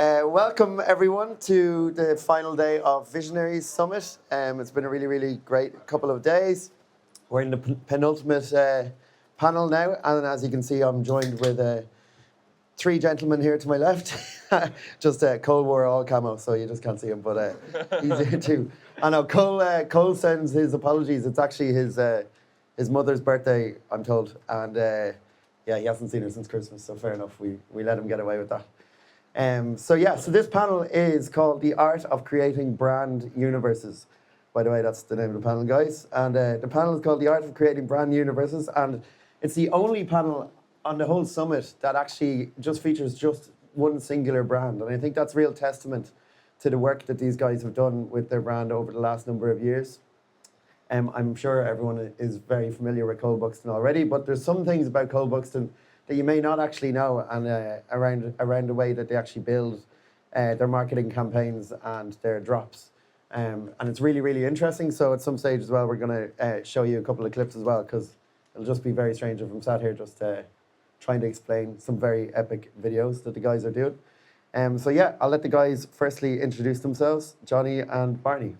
Welcome everyone to the final day of Visionaries Summit. It's been a really, really great couple of days. We're in the penultimate panel now, and as you can see, I'm joined with three gentlemen here to my left. Just Cole wore all camo, so you just can't see him, but he's here too. I know Cole sends his apologies. It's actually his mother's birthday, I'm told, and yeah, he hasn't seen her since Christmas, so fair enough. We let him get away with that. So this panel is called The Art of Creating Brand Universes. By the way, that's the name of the panel, guys. And the panel is called The Art of Creating Brand Universes, and it's the only panel on the whole summit that actually just features just one singular brand. And I think that's a real testament to the work that these guys have done with their brand over the last number of years. I'm sure everyone is very familiar with Cole Buxton already, but there's some things about Cole Buxton that you may not actually know, and around the way that they actually build their marketing campaigns and their drops. And it's really, really interesting. So at some stage as well, we're going to show you a couple of clips as well, because it'll just be very strange if I'm sat here just trying to explain some very epic videos that the guys are doing. So yeah, I'll let the guys firstly introduce themselves, Jonny and Barney.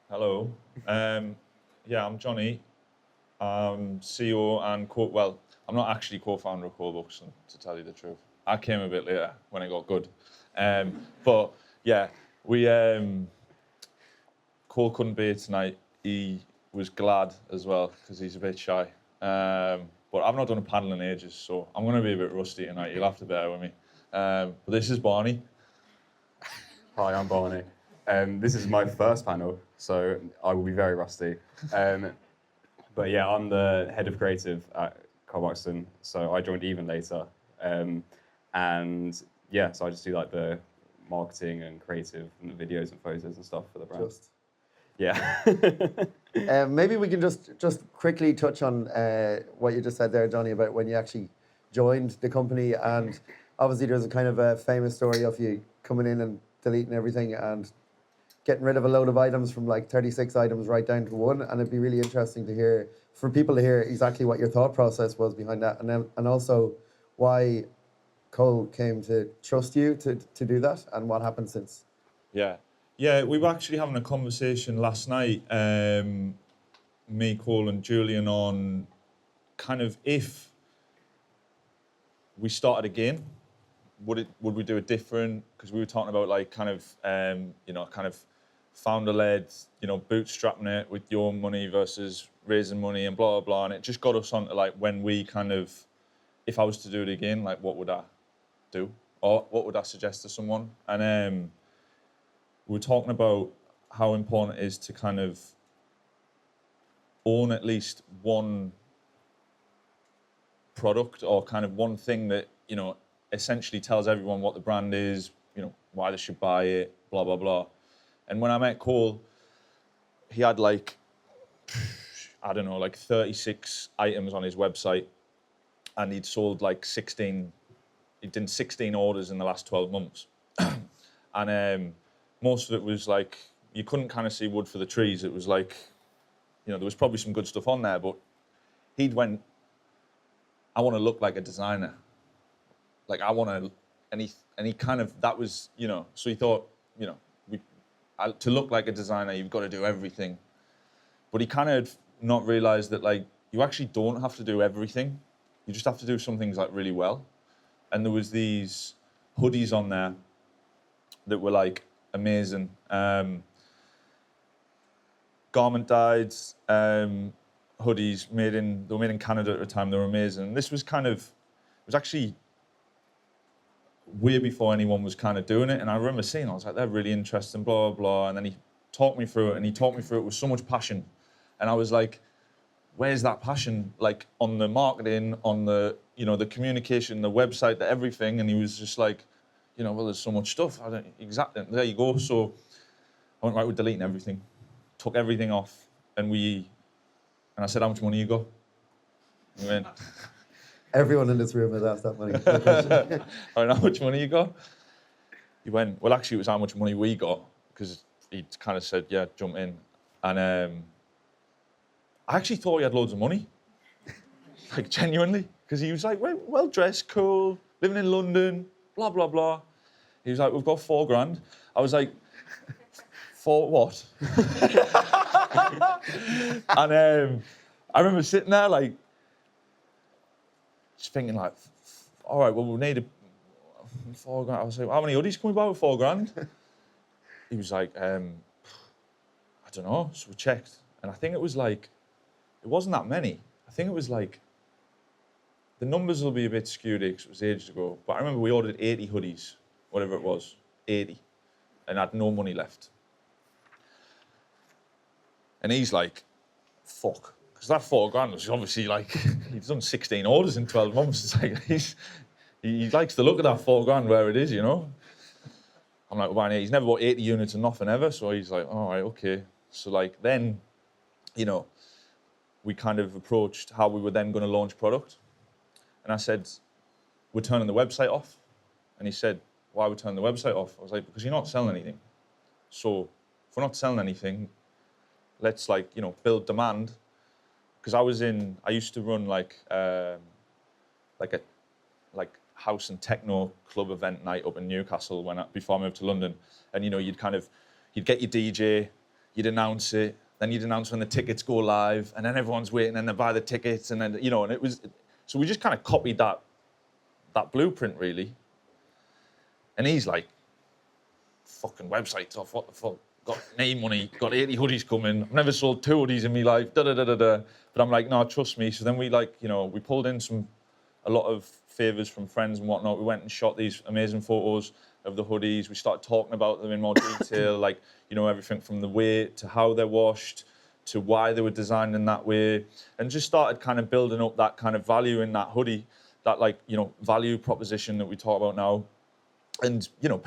Hello. Yeah, I'm Jonny. I'm CEO and I'm not actually co-founder of Cole Buxton, to tell you the truth. I came a bit later when it got good. But yeah, Cole couldn't be here tonight. He was glad as well, because he's a bit shy. But I've not done a panel in ages, so I'm going to be a bit rusty tonight. You'll have to bear with me. But this is Barney. Hi, I'm Barney. This is my first panel, so I will be very rusty. But yeah, I'm the head of creative at Cole Buxton, so I joined even later. And yeah, so I just do like the marketing and creative and the videos and photos and stuff for the brand. Yeah. Maybe we can just quickly touch on what you just said there, Jonny, about when you actually joined the company. And obviously there's a kind of a famous story of you coming in and deleting everything and getting rid of a load of items from like 36 items right down to one. And it'd be really interesting to hear, for people to hear exactly what your thought process was behind that, and also why Cole came to trust you to do that, and what happened since. Yeah, we were actually having a conversation last night, me, Cole and Julian, on kind of if we started again, would we do it different? Because we were talking about like kind of founder-led, bootstrapping it with your money versus raising money and blah, blah, blah. And it just got us onto like when we if I was to do it again, like what would I do? Or what would I suggest to someone? And we were talking about how important it is to kind of own at least one product or kind of one thing that, essentially tells everyone what the brand is, why they should buy it, blah, blah, blah. And when I met Cole, he had like 36 items on his website, and he'd sold like 16 orders in the last 12 months. And most of it was like, you couldn't kind of see wood for the trees. It was like, there was probably some good stuff on there, but he'd went, I want to look like a designer. Like I want to, and he kind of, that was, so he thought, to look like a designer, you've got to do everything. But he kind of not realized that like, you actually don't have to do everything. You just have to do some things like really well. And there was these hoodies on there that were like amazing. Garment dyed hoodies they were made in Canada at the time. They were amazing. And this was it was actually way before anyone was kind of doing it. And I remember seeing, I was like, they're really interesting, blah, blah, blah. And then he talked me through it, with so much passion. And I was like, where's that passion? Like on the marketing, on the, the communication, the website, the everything. And he was just like, well, there's so much stuff. Exactly, there you go. So I went right with deleting everything, took everything off. And I said, how much money you got? He went, Everyone in this room has asked that money. I know how much money you got. He went, well, actually, it was how much money we got, because he kind of said, yeah, jump in. And I actually thought he had loads of money, like genuinely, because he was like well dressed, cool, living in London, blah, blah, blah. He was like, we've got $4,000. I was like, for what? And I remember sitting there like, just thinking like, all right, well, we need $4,000. I was like, how many hoodies can we buy with $4,000? He was like, I don't know. So we checked. And I think it was like, it wasn't that many. I think it was like, the numbers will be a bit skewed because it was ages ago. But I remember we ordered 80 hoodies, whatever it was, 80. And I had no money left. And he's like, fuck. Because that $4,000 was obviously like, he's done 16 orders in 12 months. It's like, he likes to look at that $4,000 where it is, you know? I'm like, well, he's never bought 80 units and nothing ever. So he's like, all right, okay. So like then, you know, we kind of approached how we were then going to launch product. And I said, we're turning the website off. And he said, why are we turning the website off? I was like, because you're not selling anything. So if we're not selling anything, let's like, you know, build demand. Because I used to run like a house and techno club event night up in Newcastle before I moved to London. And, you know, you'd get your DJ, you'd announce it, then you'd announce when the tickets go live, and then everyone's waiting and they buy the tickets, and then, you know, and it was, so we just kind of copied that blueprint really. And he's like, fucking websites off, what the fuck? Got name money, got 80 hoodies coming. I've never sold 2 hoodies in my life, da-da-da-da-da. But I'm like, no, trust me. So then we like, you know, we pulled in a lot of favors from friends and whatnot. We went and shot these amazing photos of the hoodies. We started talking about them in more detail, like, you know, everything from the weight to how they're washed to why they were designed in that way. And just started kind of building up that kind of value in that hoodie, that like, you know, value proposition that we talk about now. And, you know,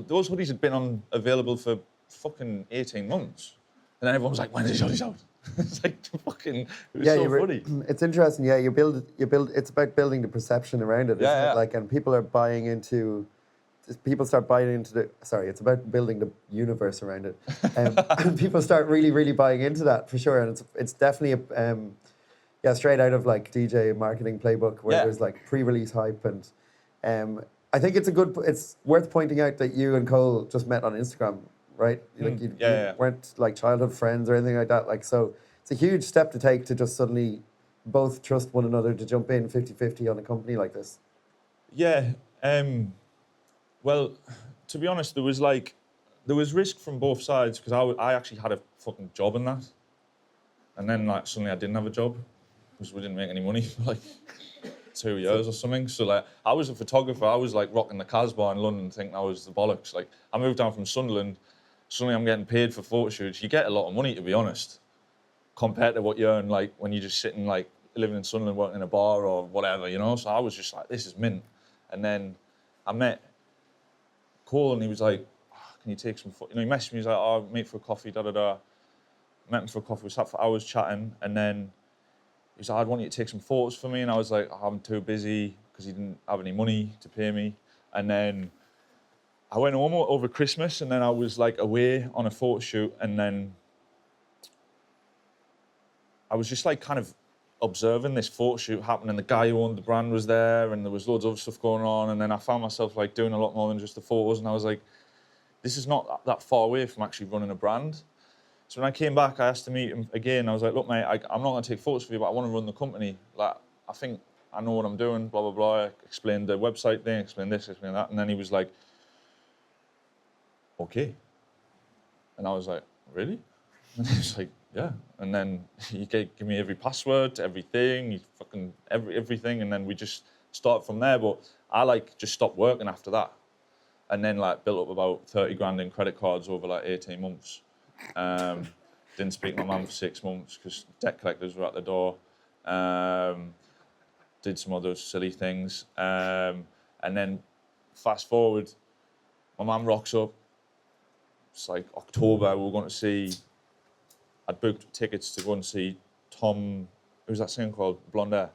those hoodies had been available for fucking 18 months. And then everyone was like, when is these hoodies out? It's like fucking, it was so funny. It's interesting, yeah, you build, it's about building the perception around it, isn't Yeah. it? Like, and people start buying into it's about building the universe around it. And people start really, really buying into that for sure. And it's definitely straight out of like DJ marketing playbook where there's like pre-release hype. And I think it's worth pointing out that you and Cole just met on Instagram, right? Like you weren't like childhood friends or anything like that. Like, so it's a huge step to take to just suddenly both trust one another to jump in 50-50 on a company like this. Yeah. Well, to be honest, there was risk from both sides because I actually had a fucking job in that. And then like suddenly I didn't have a job because we didn't make any money for like 2 years or something. So like I was a photographer. I was like rocking the Casbah in London thinking I was the bollocks. Like I moved down from Sunderland. Suddenly I'm getting paid for photo shoots. You get a lot of money, to be honest, compared to what you earn like when you're just sitting like living in Sunderland working in a bar or whatever, you know? So I was just like, this is mint. And then I met Cole and he was like, can you take some photos? You know, he messaged me, he was like, oh, meet for a coffee, da-da-da. Met him for a coffee, we sat for hours chatting, and then he was like, I'd want you to take some photos for me, and I was like, oh, I'm too busy, because he didn't have any money to pay me. And then I went home over Christmas, and then I was like away on a photo shoot, and then I was just like kind of observing this photo shoot happen, and the guy who owned the brand was there, and there was loads of other stuff going on, and then I found myself like doing a lot more than just the photos, and I was like, this is not that far away from actually running a brand. So when I came back, I asked to meet him again. I was like, look, mate, I'm not going to take photos for you, but I want to run the company. Like, I think I know what I'm doing, blah, blah, blah. I explained the website thing, explained this, explained that, and then he was like, okay. And I was like, really? And he was like, yeah. And then he gave me every password to everything, fucking everything, and then we just started from there. But I like just stopped working after that, and then like built up about 30 grand in credit cards over like 18 months. Didn't speak to my mum for 6 months because debt collectors were at the door. Did some other silly things, and then fast forward, my mum rocks up. It's like October. We were going to see. I'd booked tickets to go and see Tom. Who's that singer called? Blonde hair.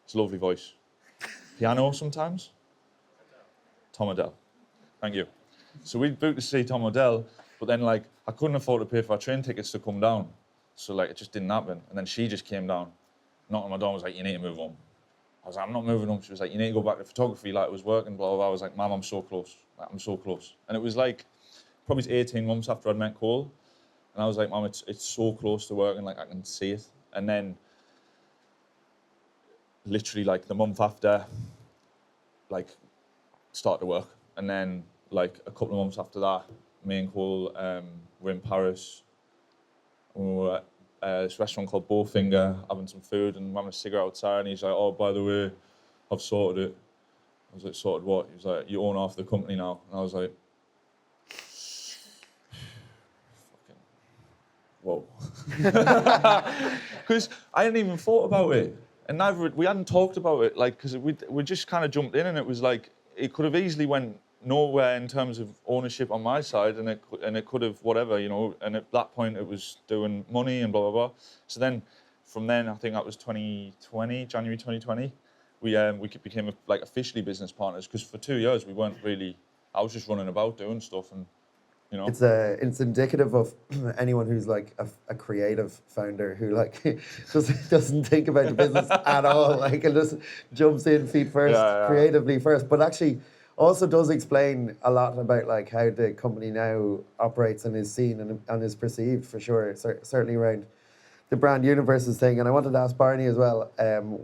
It's a lovely voice. Piano sometimes. Tom Odell. Thank you. So we booked to see Tom Odell, but then like I couldn't afford to pay for our train tickets to come down. So like it just didn't happen. And then she just came down, knocked on my door and was like, you need to move home. I was like, I'm not moving home. She was like, you need to go back to photography, like it was working, blah, blah, blah. I was like, Mum, I'm so close. Like, I'm so close. And it was like, probably 18 months after I'd met Cole. And I was like, Mum, it's so close to working, like I can see it. And then literally like the month after, like started to work. And then like a couple of months after that, me and Cole were in Paris. We were at this restaurant called Bowfinger, having some food and having a cigarette outside. And he's like, oh, by the way, I've sorted it. I was like, sorted what? He was like, you own half the company now. And I was like, fucking, whoa. Because I hadn't even thought about it. And neither, we hadn't talked about it, like, because we just kind of jumped in and it was like, it could have easily went nowhere in terms of ownership on my side, and it could have whatever, you know. And at that point, it was doing money and blah blah blah. So then, from then, I think that was 2020, January 2020. We became like officially business partners because for 2 years we weren't really. I was just running about doing stuff, and you know. It's indicative of anyone who's like a creative founder who like doesn't think about the business at all, like, and just jumps in feet first, creatively first, but actually also does explain a lot about like how the company now operates and is seen and is perceived, for sure. Certainly around the brand universes thing. And I wanted to ask Barney as well,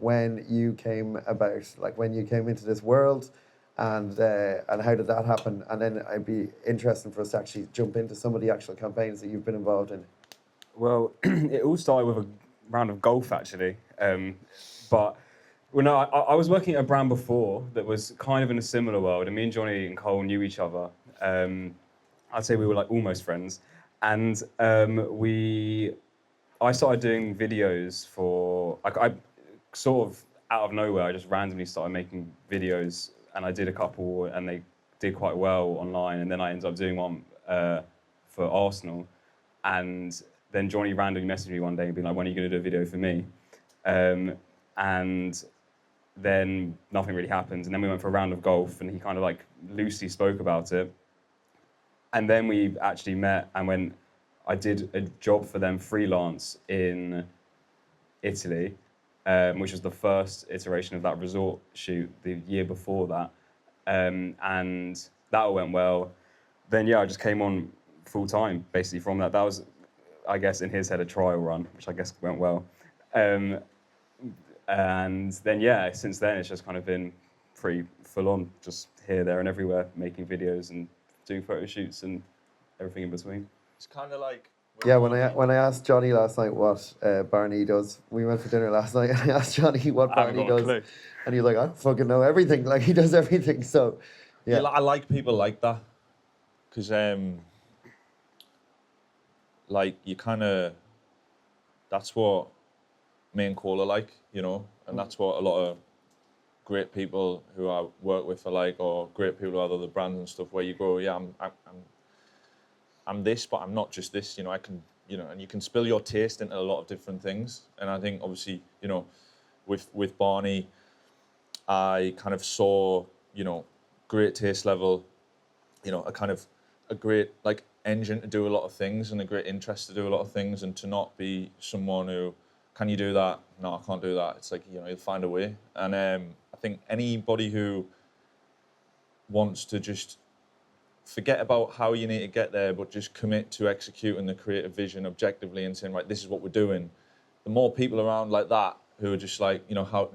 when you came about, like when you came into this world, and how did that happen? And then I'd be interested for us to actually jump into some of the actual campaigns that you've been involved in. Well, it all started with a round of golf, actually. But well, no, I was working at a brand before that was kind of in a similar world, and me and Jonny and Cole knew each other. I'd say we were like almost friends, and I started doing videos for, like, I sort of out of nowhere, I just randomly started making videos, and I did a couple, and they did quite well online, and then I ended up doing one for Arsenal, and then Jonny randomly messaged me one day and being like, when are you going to do a video for me? And then nothing really happened, and then we went for a round of golf, and he kind of like loosely spoke about it, and then we actually met, and I did a job for them freelance in Italy, which was the first iteration of that resort shoot the year before that, and that all went well. Then I just came on full time basically from that. That was, I guess, in his head a trial run, which I guess went well. And then since then it's just kind of been pretty full on, just here, there, and everywhere, making videos and doing photo shoots and everything in between. It's kind of like. Yeah, when I asked Jonny last night what Barney does, we went for dinner last night, and I asked Jonny what Barney does, and he's like, I don't fucking know everything. Like, he does everything. So, yeah. I like people like that, because like you kind of, that's what me and Cole are like, you know, and that's what a lot of great people who I work with are like, or great people who have other brands and stuff, where you go, yeah, I'm this, but I'm not just this, you know. I can, you know, and you can spill your taste into a lot of different things. And I think obviously, you know, with Barney, I kind of saw, you know, great taste level, you know, a great like engine to do a lot of things and a great interest to do a lot of things, and to not be someone who, can you do that? No, I can't do that. It's like, you know, you'll find a way. And I think anybody who wants to just forget about how you need to get there, but just commit to executing the creative vision objectively and saying, right, this is what we're doing. The more people around like that who are just like, you know, how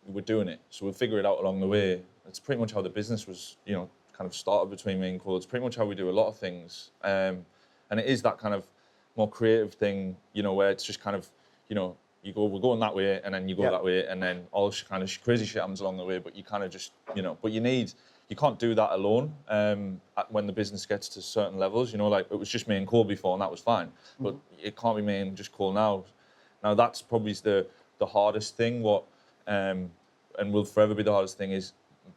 we're doing it, so we'll figure it out along the way. It's pretty much how the business was, you know, kind of started between me and Cole. It's pretty much how we do a lot of things. And it is that kind of more creative thing, you know, where it's just kind of, you know, we're going that way, and then you go that way, and then all kind of crazy shit happens along the way, but you kind of just, you know, but you can't do that alone when the business gets to certain levels, you know, like it was just me and Cole before, and that was fine. But it can't be me and just Cole now. Now that's probably the hardest thing, and will forever be the hardest thing, is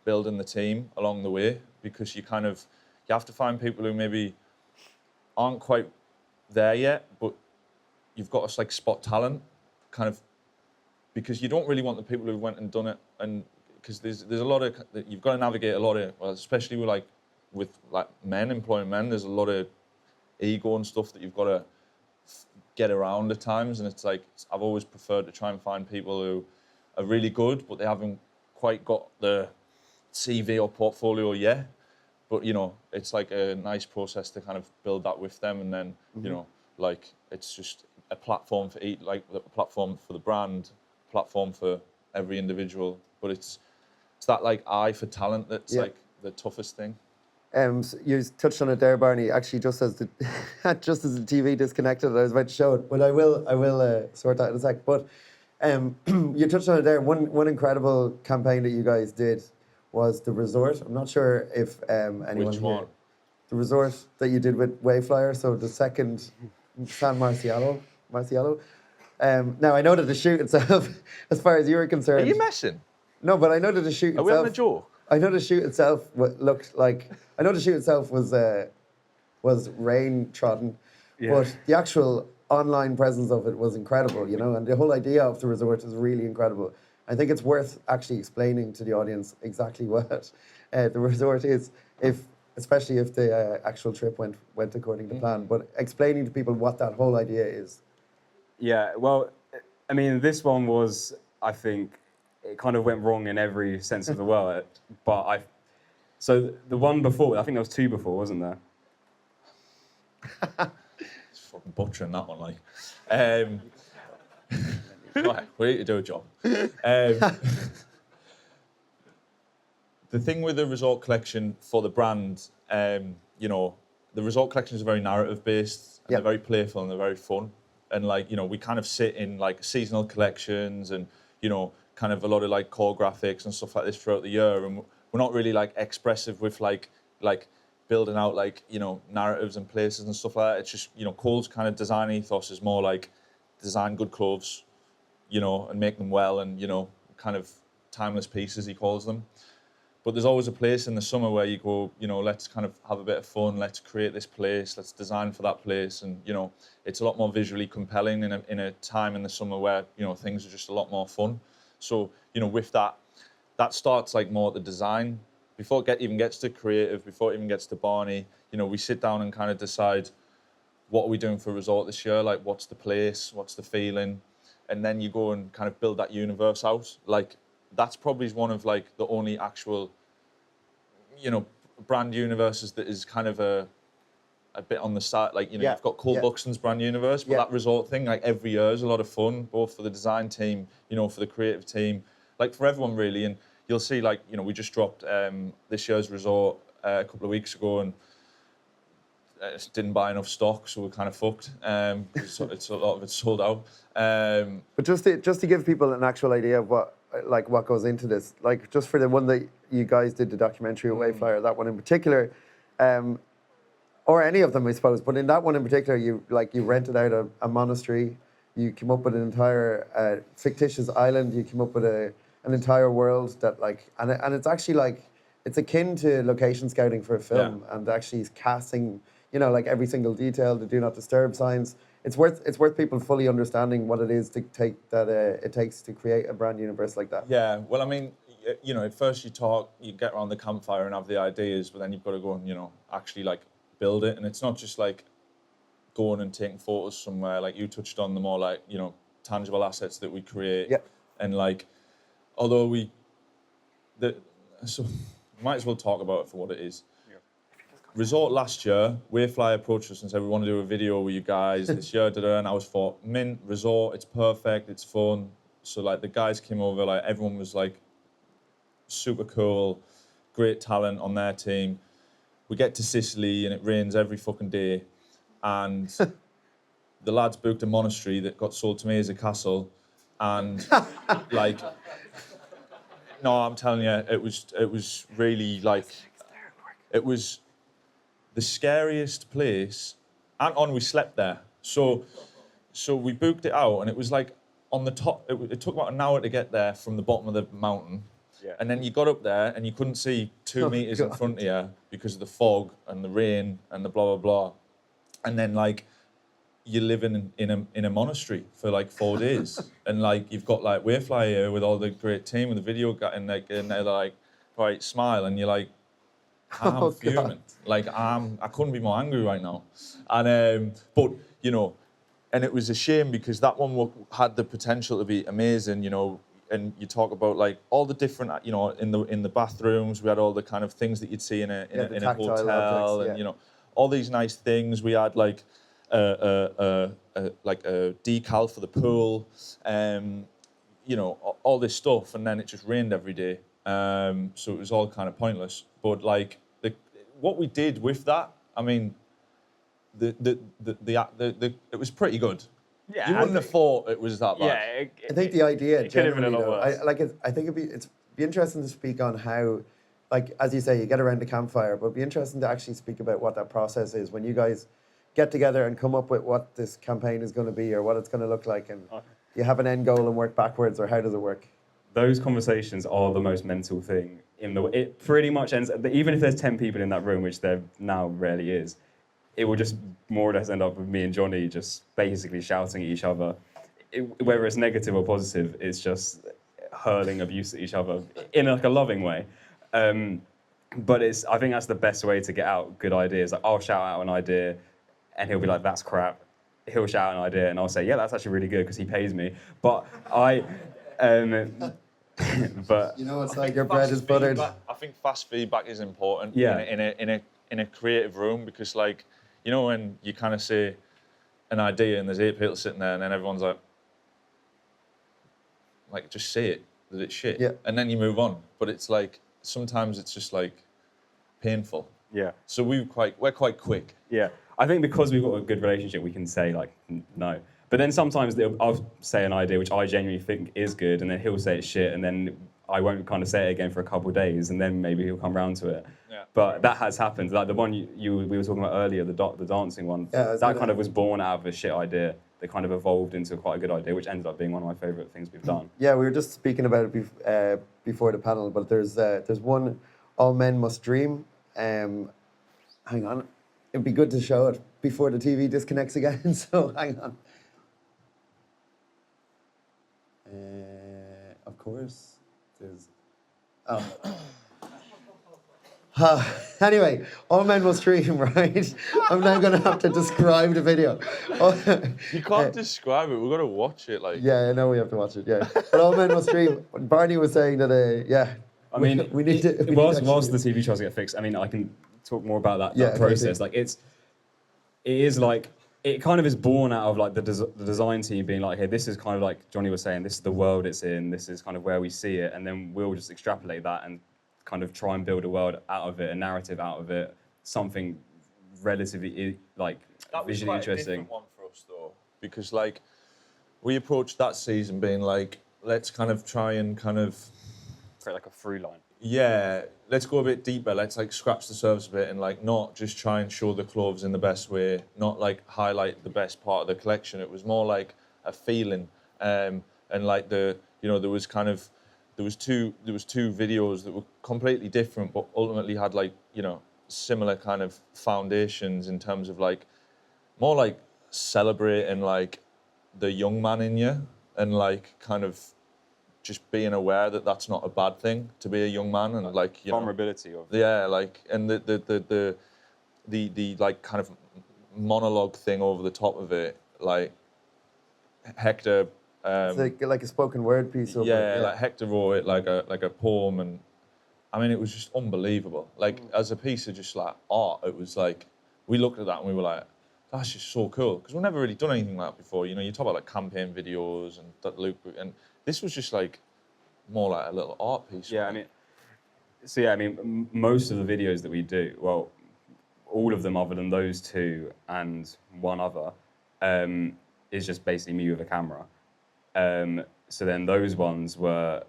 building the team along the way, because you have to find people who maybe aren't quite there yet, but you've got to like spot talent, kind of, because you don't really want the people who went and done it, and because there's a lot of, you've got to navigate a lot of, well, especially with men employing men, there's a lot of ego and stuff that you've got to get around at times, and it's like, I've always preferred to try and find people who are really good, but they haven't quite got the CV or portfolio yet, but you know, it's like a nice process to kind of build that with them, and then you know, like it's just a platform for a platform for the brand, platform for every individual, but it's that like eye for talent that's like the toughest thing. So you touched on it there, Barney. Actually, just as the TV disconnected, I was about to show it, but I will sort that in a sec. But you touched on it there. One incredible campaign that you guys did was the resort. I'm not sure if anyone Which here. one? The resort that you did with Wayflyer. So the second San Marcialo. Now I know that the shoot itself, as far as you were concerned. Are you messing? No, but I know that the shoot itself. Are we having a joke? I know the shoot itself looked like. I know the shoot itself was rain trodden, but the actual online presence of it was incredible, you know, and the whole idea of the resort is really incredible. I think it's worth actually explaining to the audience exactly what the resort is, especially if the actual trip went according to plan. But explaining to people what that whole idea is. Yeah, well, I mean, this one was, I think, it kind of went wrong in every sense of the word. But so the one before, I think there was two before, wasn't there? It's fucking butchering that one, like. Right, we need to do a job. The thing with the resort collection for the brand, you know, the resort collections are very narrative based, and they're very playful and they're very fun. And like, you know, we kind of sit in like seasonal collections and, you know, kind of a lot of like core graphics and stuff like this throughout the year, and we're not really like expressive with like building out like, you know, narratives and places and stuff like that. It's just, you know, Cole's kind of design ethos is more like design good clothes, you know, and make them well, and, you know, kind of timeless pieces, he calls them. But there's always a place in the summer where you go, you know, let's kind of have a bit of fun, let's create this place, let's design for that place, and, you know, it's a lot more visually compelling in a time in the summer where, you know, things are just a lot more fun. So, you know, with that starts like more at the design. Before it even gets to creative, before it even gets to Barney, you know, we sit down and kind of decide what are we doing for resort this year? Like, what's the place? What's the feeling? And then you go and kind of build that universe out. Like, that's probably one of like the only actual, you know, brand universes that is kind of a bit on the side. Like, you know, you've got Cole Buxton's brand universe, but that resort thing, like every year is a lot of fun, both for the design team, you know, for the creative team, like for everyone really. And you'll see, like, you know, we just dropped this year's resort a couple of weeks ago, and didn't buy enough stock, so we're kind of fucked. It's a lot of it's sold out. But just to give people an actual idea of what goes into this, like just for the one that you guys did the documentary with Wayflyer, that one in particular, or any of them, I suppose. But in that one in particular, you rented out a monastery. You came up with an entire fictitious island. You came up with an entire world that and it's actually like it's akin to location scouting for a film, and actually casting, you know, like every single detail, the do not disturb signs. It's worth people fully understanding what it is to it takes to create a brand universe like that. Yeah, well, I mean, you know, at first you get around the campfire and have the ideas, but then you've got to go and, you know, actually like build it. And it's not just like going and taking photos somewhere. Like you touched on the more like, you know, tangible assets that we create. Yeah. And like, although so might as well talk about it for what it is. Resort last year, Wayfly approached us and said, we want to do a video with you guys this year, and I was for mint resort, it's perfect, it's fun. So like the guys came over, like everyone was like super cool, great talent on their team. We get to Sicily and it rains every fucking day, and the lads booked a monastery that got sold to me as a castle, and like, no, I'm telling you, it was really like, it was the scariest place, and we slept there. So we booked it out, and it was like on the top. It took about an hour to get there from the bottom of the mountain, and then you got up there and you couldn't see 2 meters in front of you because of the fog and the rain and the blah blah blah, and then like you're living in a monastery for like 4 days, and like you've got like Wayfly here with all the great team with the video guy, and they're like, right, smile, and you're like, I'm fuming. Like I couldn't be more angry right now. And but you know, and it was a shame because that one had the potential to be amazing. You know, and you talk about like all the different, you know, in the bathrooms, we had all the kind of things that you'd see in a tactile hotel, objects, and you know, all these nice things. We had like like a decal for the pool, you know, all this stuff, and then it just rained every day. So it was all kind of pointless. But like what we did with that, I mean, it was pretty good. Yeah, You wouldn't have thought it was that bad. Yeah, I think the idea it could have been a generally, lot though, worse. I think it'd be interesting to speak on how, like as you say, you get around the campfire, but it'd be interesting to actually speak about what that process is when you guys get together and come up with what this campaign is going to be or what it's going to look like, and you have an end goal and work backwards, or how does it work? Those conversations are the most mental thing in the. It pretty much ends. Even if there's 10 people in that room, which there now rarely is, it will just more or less end up with me and Jonny just basically shouting at each other. Whether it's negative or positive, it's just hurling abuse at each other in like a loving way. But I think that's the best way to get out good ideas. Like I'll shout out an idea, and he'll be like, "That's crap." He'll shout out an idea, and I'll say, "Yeah, that's actually really good because he pays me." But but You know, it's like your bread is buttered. I think fast feedback is important. Yeah. In a creative room, because like, you know, when you kind of say an idea and there's 8 people sitting there, and then everyone's like just say it that it's shit, Yeah. and then you move on. But it's like sometimes it's just like painful. yeah. So we're quite quick. Yeah, I think because we've got a good relationship, we can say like no. But then sometimes I'll say an idea which I genuinely think is good, and then he'll say it's shit, and then I won't kind of say it again for a couple of days, and then maybe he'll come round to it. Yeah. But that has happened. Like the one we were talking about earlier, the dancing one. Yeah, that kind of was born out of a shit idea. They kind of evolved into quite a good idea, which ended up being one of my favourite things we've done. Yeah, we were just speaking about it before the panel, but there's one, All Men Must Dream. Hang on, it'd be good to show it before the TV disconnects again. So hang on. Of course, there's. Anyway, All Men Must Dream, right? I'm now going to have to describe the video. You can't describe it. We've got to watch it. Like. Yeah, I know we have to watch it. Yeah, but All Men Must Dream. Barney was saying that. Yeah. I mean, we need to. Whilst the TV tries to get fixed, I mean, I can talk more about that process. Like it is like. It kind of is born out of like the design team being like, hey, this is kind of like Jonny was saying, this is the world it's in, this is kind of where we see it, and then we'll just extrapolate that and kind of try and build a world out of it, a narrative out of it, something relatively like visually interesting. That was quite a different one for us though, because like we approached that season being like, let's kind of try and kind of create like a through line. Yeah, let's go a bit deeper. Let's like scratch the surface a bit and like not just try and show the clothes in the best way, not like highlight the best part of the collection. It was more like a feeling, and like there was two videos that were completely different, but ultimately had like similar kind of foundations in terms of like more like celebrating like the young man in you and like kind of just being aware that that's not a bad thing to be a young man and like vulnerability of like and the like kind of monologue thing over the top of it, like Hector. It's like a spoken word piece. Like Hector wrote it like a poem, and I mean it was just unbelievable. Like as a piece of just like art, it was like we looked at that and we were like, that's just so cool because we've never really done anything like that before. You talk about like campaign videos and that Luke and. This was just like more like a little art piece. Yeah, I mean, most of the videos that we do, well, all of them other than those two and one other, is just basically me with a camera. So then those ones were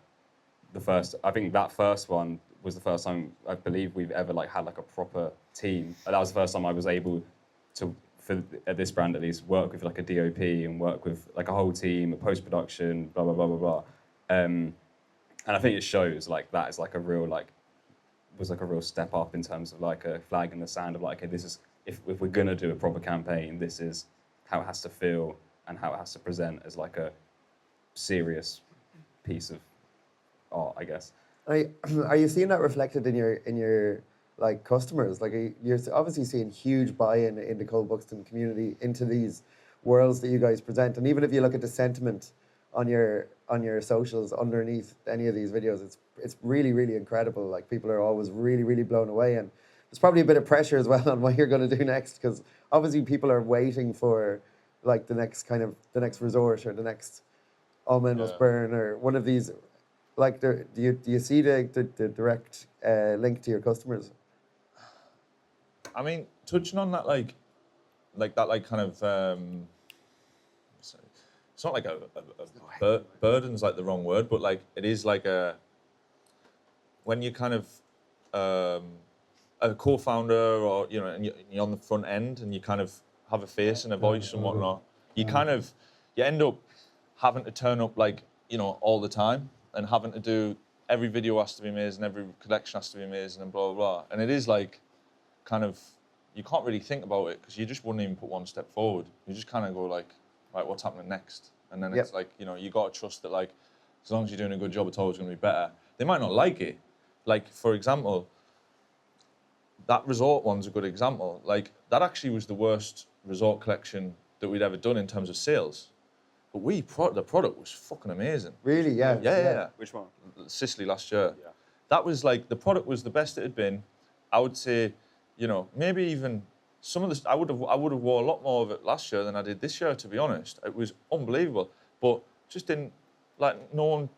the first. I think that first one was the first time I believe we've ever like had like a proper team. That was the first time I was able to, at this brand at least, work with like a DOP and work with like a whole team, a post-production, blah, blah, blah, blah, blah. And I think it shows like that is like a real was like a real step up in terms of like a flag in the sand of like, okay, this is, if we're gonna do a proper campaign, this is how it has to feel and how it has to present as like a serious piece of art, I guess. Are you seeing that reflected in your like customers? Like you're obviously seeing huge buy-in in the Cole Buxton community into these worlds that you guys present, and even if you look at the sentiment on your socials underneath any of these videos. It's really, really incredible. Like, people are always really, really blown away, and there's probably a bit of pressure as well on what you're going to do next, because obviously people are waiting for like the next resort or the next All Men Must Burn or one of these. Like, do you see the direct link to your customers? I mean, touching on that, like that, kind of, it's not like a burden's like the wrong word, but like it is like when you kind of a co-founder, or and you're on the front end and you kind of have a face and a voice and whatnot, you end up having to turn up like all the time, and having to do every video has to be amazing, every collection has to be amazing, and blah blah blah. And it is like kind of, you can't really think about it because you just wouldn't even put one step forward. You just kind of go like, right, what's happening next? And then it's like, you got to trust that, like, as long as you're doing a good job, it's always going to be better. They might not like it. Like, for example, that resort one's a good example. Like, that actually was the worst resort collection that we'd ever done in terms of sales. But the product was fucking amazing. Really? Yeah. Yeah. Which one? Sicily last year. Yeah. That was like, the product was the best it had been. I would say, maybe even some of this, I would have wore a lot more of it last year than I did this year, to be honest. It was unbelievable, but just didn't, like, no one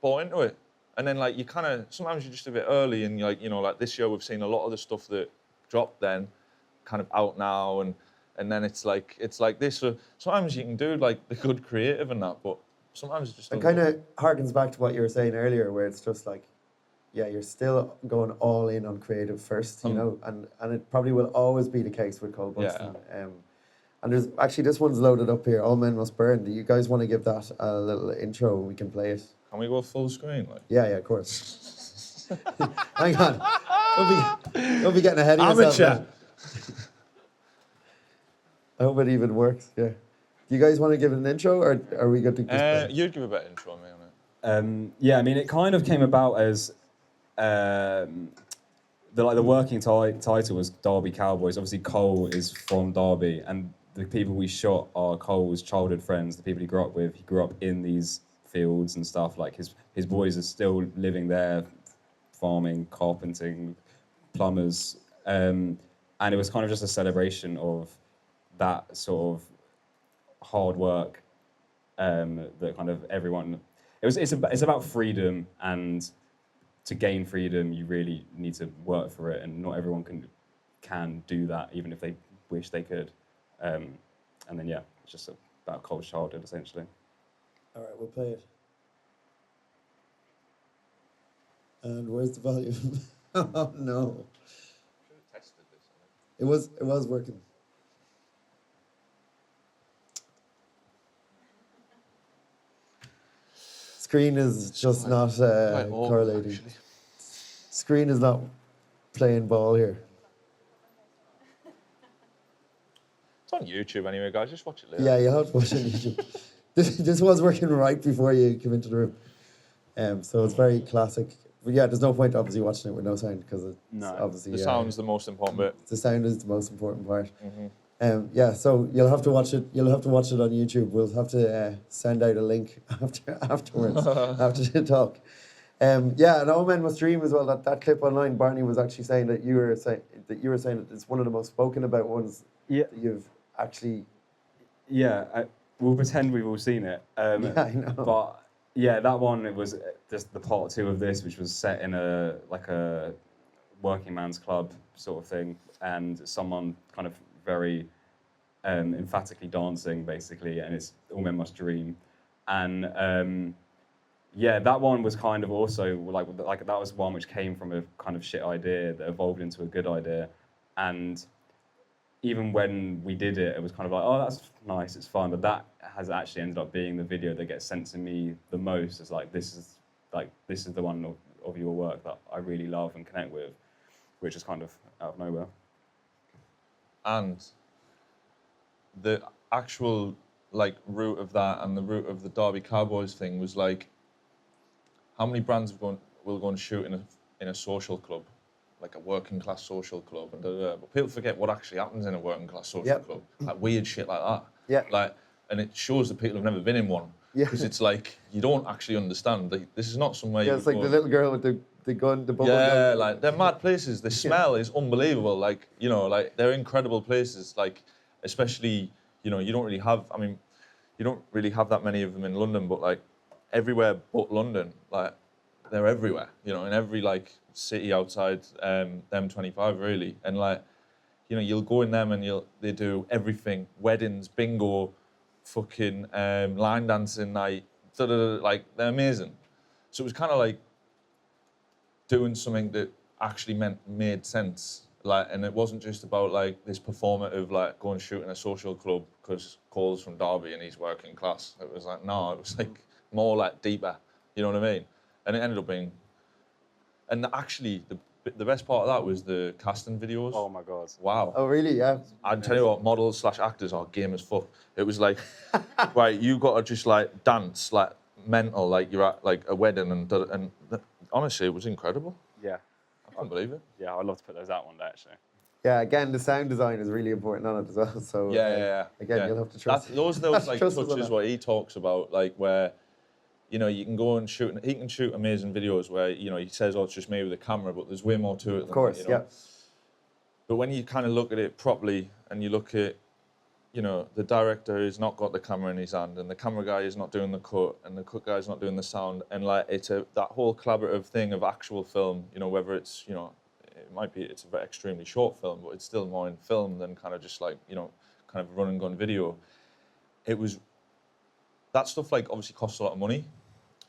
bought into it. And then, like, you kind of, sometimes you're just a bit early, and you're like, like this year we've seen a lot of the stuff that dropped then kind of out now, and then it's like this. So sometimes you can do like the good creative and that, but sometimes it just It kind of harkens back to what you were saying earlier, where it's just like, yeah, you're still going all in on creative first, and it probably will always be the case with Cole Buxton. And there's actually, this one's loaded up here, All Men Must Burn. Do you guys want to give that a little intro and we can play it? Can we go full screen? Like? Yeah, of course. Hang on. Don't be getting ahead of yourself. Amateur. I hope it even works, yeah. Do you guys want to give it an intro, or are we good to just play? You'd give a better intro on me on it. Yeah, I mean, it kind of came about as the working title was Derby Cowboys. Obviously, Cole is from Derby, and the people we shot are Cole's childhood friends, the people he grew up with. He grew up in these fields and stuff. Like, his boys are still living there, farming, carpenting, plumbers, and it was kind of just a celebration of that sort of hard work that kind of everyone. It's about freedom, and to gain freedom, you really need to work for it, and not everyone can do that, even if they wish they could. And then it's just about Cole's childhood, essentially. All right, we'll play it. And where's the volume? Oh no! Should have tested this. It was working. Screen is just not correlating. Actually. Screen is not playing ball here. It's on YouTube anyway, guys. Just watch it later. Yeah, you'll have to watch it on YouTube. This was working right before you came into the room. So it's very classic. But yeah, there's no point obviously watching it with no sound, because it's obviously The sound's the most important bit. the sound is the most important part. Mm-hmm. So you'll have to watch it. You'll have to watch it on YouTube. We'll have to send out a link afterwards after the talk. And All Men Must Dream as well. That clip online, Barney was actually saying that you were saying that it's one of the most spoken about ones that you've actually. Yeah, we'll pretend we've all seen it. Yeah, I know. But yeah, that one, it was just the part 2 of this, which was set in a working man's club sort of thing, and someone kind of very emphatically dancing, basically, and it's All Men Must Dream. And that one was kind of also like that was one which came from a kind of shit idea that evolved into a good idea. And even when we did it, it was kind of like, oh, that's nice, it's fun, but that has actually ended up being the video that gets sent to me the most. It's like, this is the one of your work that I really love and connect with, which is kind of out of nowhere. And the actual root of that, and the root of the Derby Cowboys thing, was like, how many brands will go and shoot in a social club, like a working class social club, and but people forget what actually happens in a working class social club, like weird shit like that. Yeah. And it shows that people have never been in one. Yeah. Because it's like, you don't actually understand. Like, this is not somewhere Yeah, you it's would like go. the little girl with the gun, the bubble Yeah, gun. like, they're mad places. The smell is unbelievable. Like, you know, like, they're incredible places. Like, especially, you know, you don't really have, I mean, you don't really have that many of them in London, but like, everywhere but London, like, they're everywhere, you know, in every like city outside M25 really. And like, you know, you'll go in them and they do everything, weddings, bingo, fucking line dancing night, like, they're amazing. So it was kind of like doing something that actually made sense. Like, and it wasn't just about like this performative, like, go and shoot in a social club because Cole's from Derby and he's working class. It was like, no, it was like more like deeper, you know what I mean? And it ended up being, and actually the best part of that was the casting videos. Oh my God. Wow. Oh, really? Yeah. I'd tell you what, models / actors are game as fuck. It was like, right, you got to just like dance like mental, like you're at like a wedding, and honestly, it was incredible. Yeah. I couldn't believe it. Yeah, I'd love to put those out one day, actually. Yeah, again, the sound design is really important on it as well. So Yeah. Again, you'll have to trust. Those like trust us on touches that. what he talks about, like where, you know, you can go and shoot. He can shoot amazing videos where, you know, he says, "Oh, it's just me with a camera," but there's way more to it. Of course, you know? yeah. But when you kind of look at it properly and you look at, you know, the director has not got the camera in his hand, and the camera guy is not doing the cut, and the cut guy is not doing the sound, and like it's that whole collaborative thing of actual film. You know, whether it's, you know, it's a very extremely short film, but it's still more in film than kind of just like, you know, kind of run and gun video. It was that stuff, like, obviously costs a lot of money,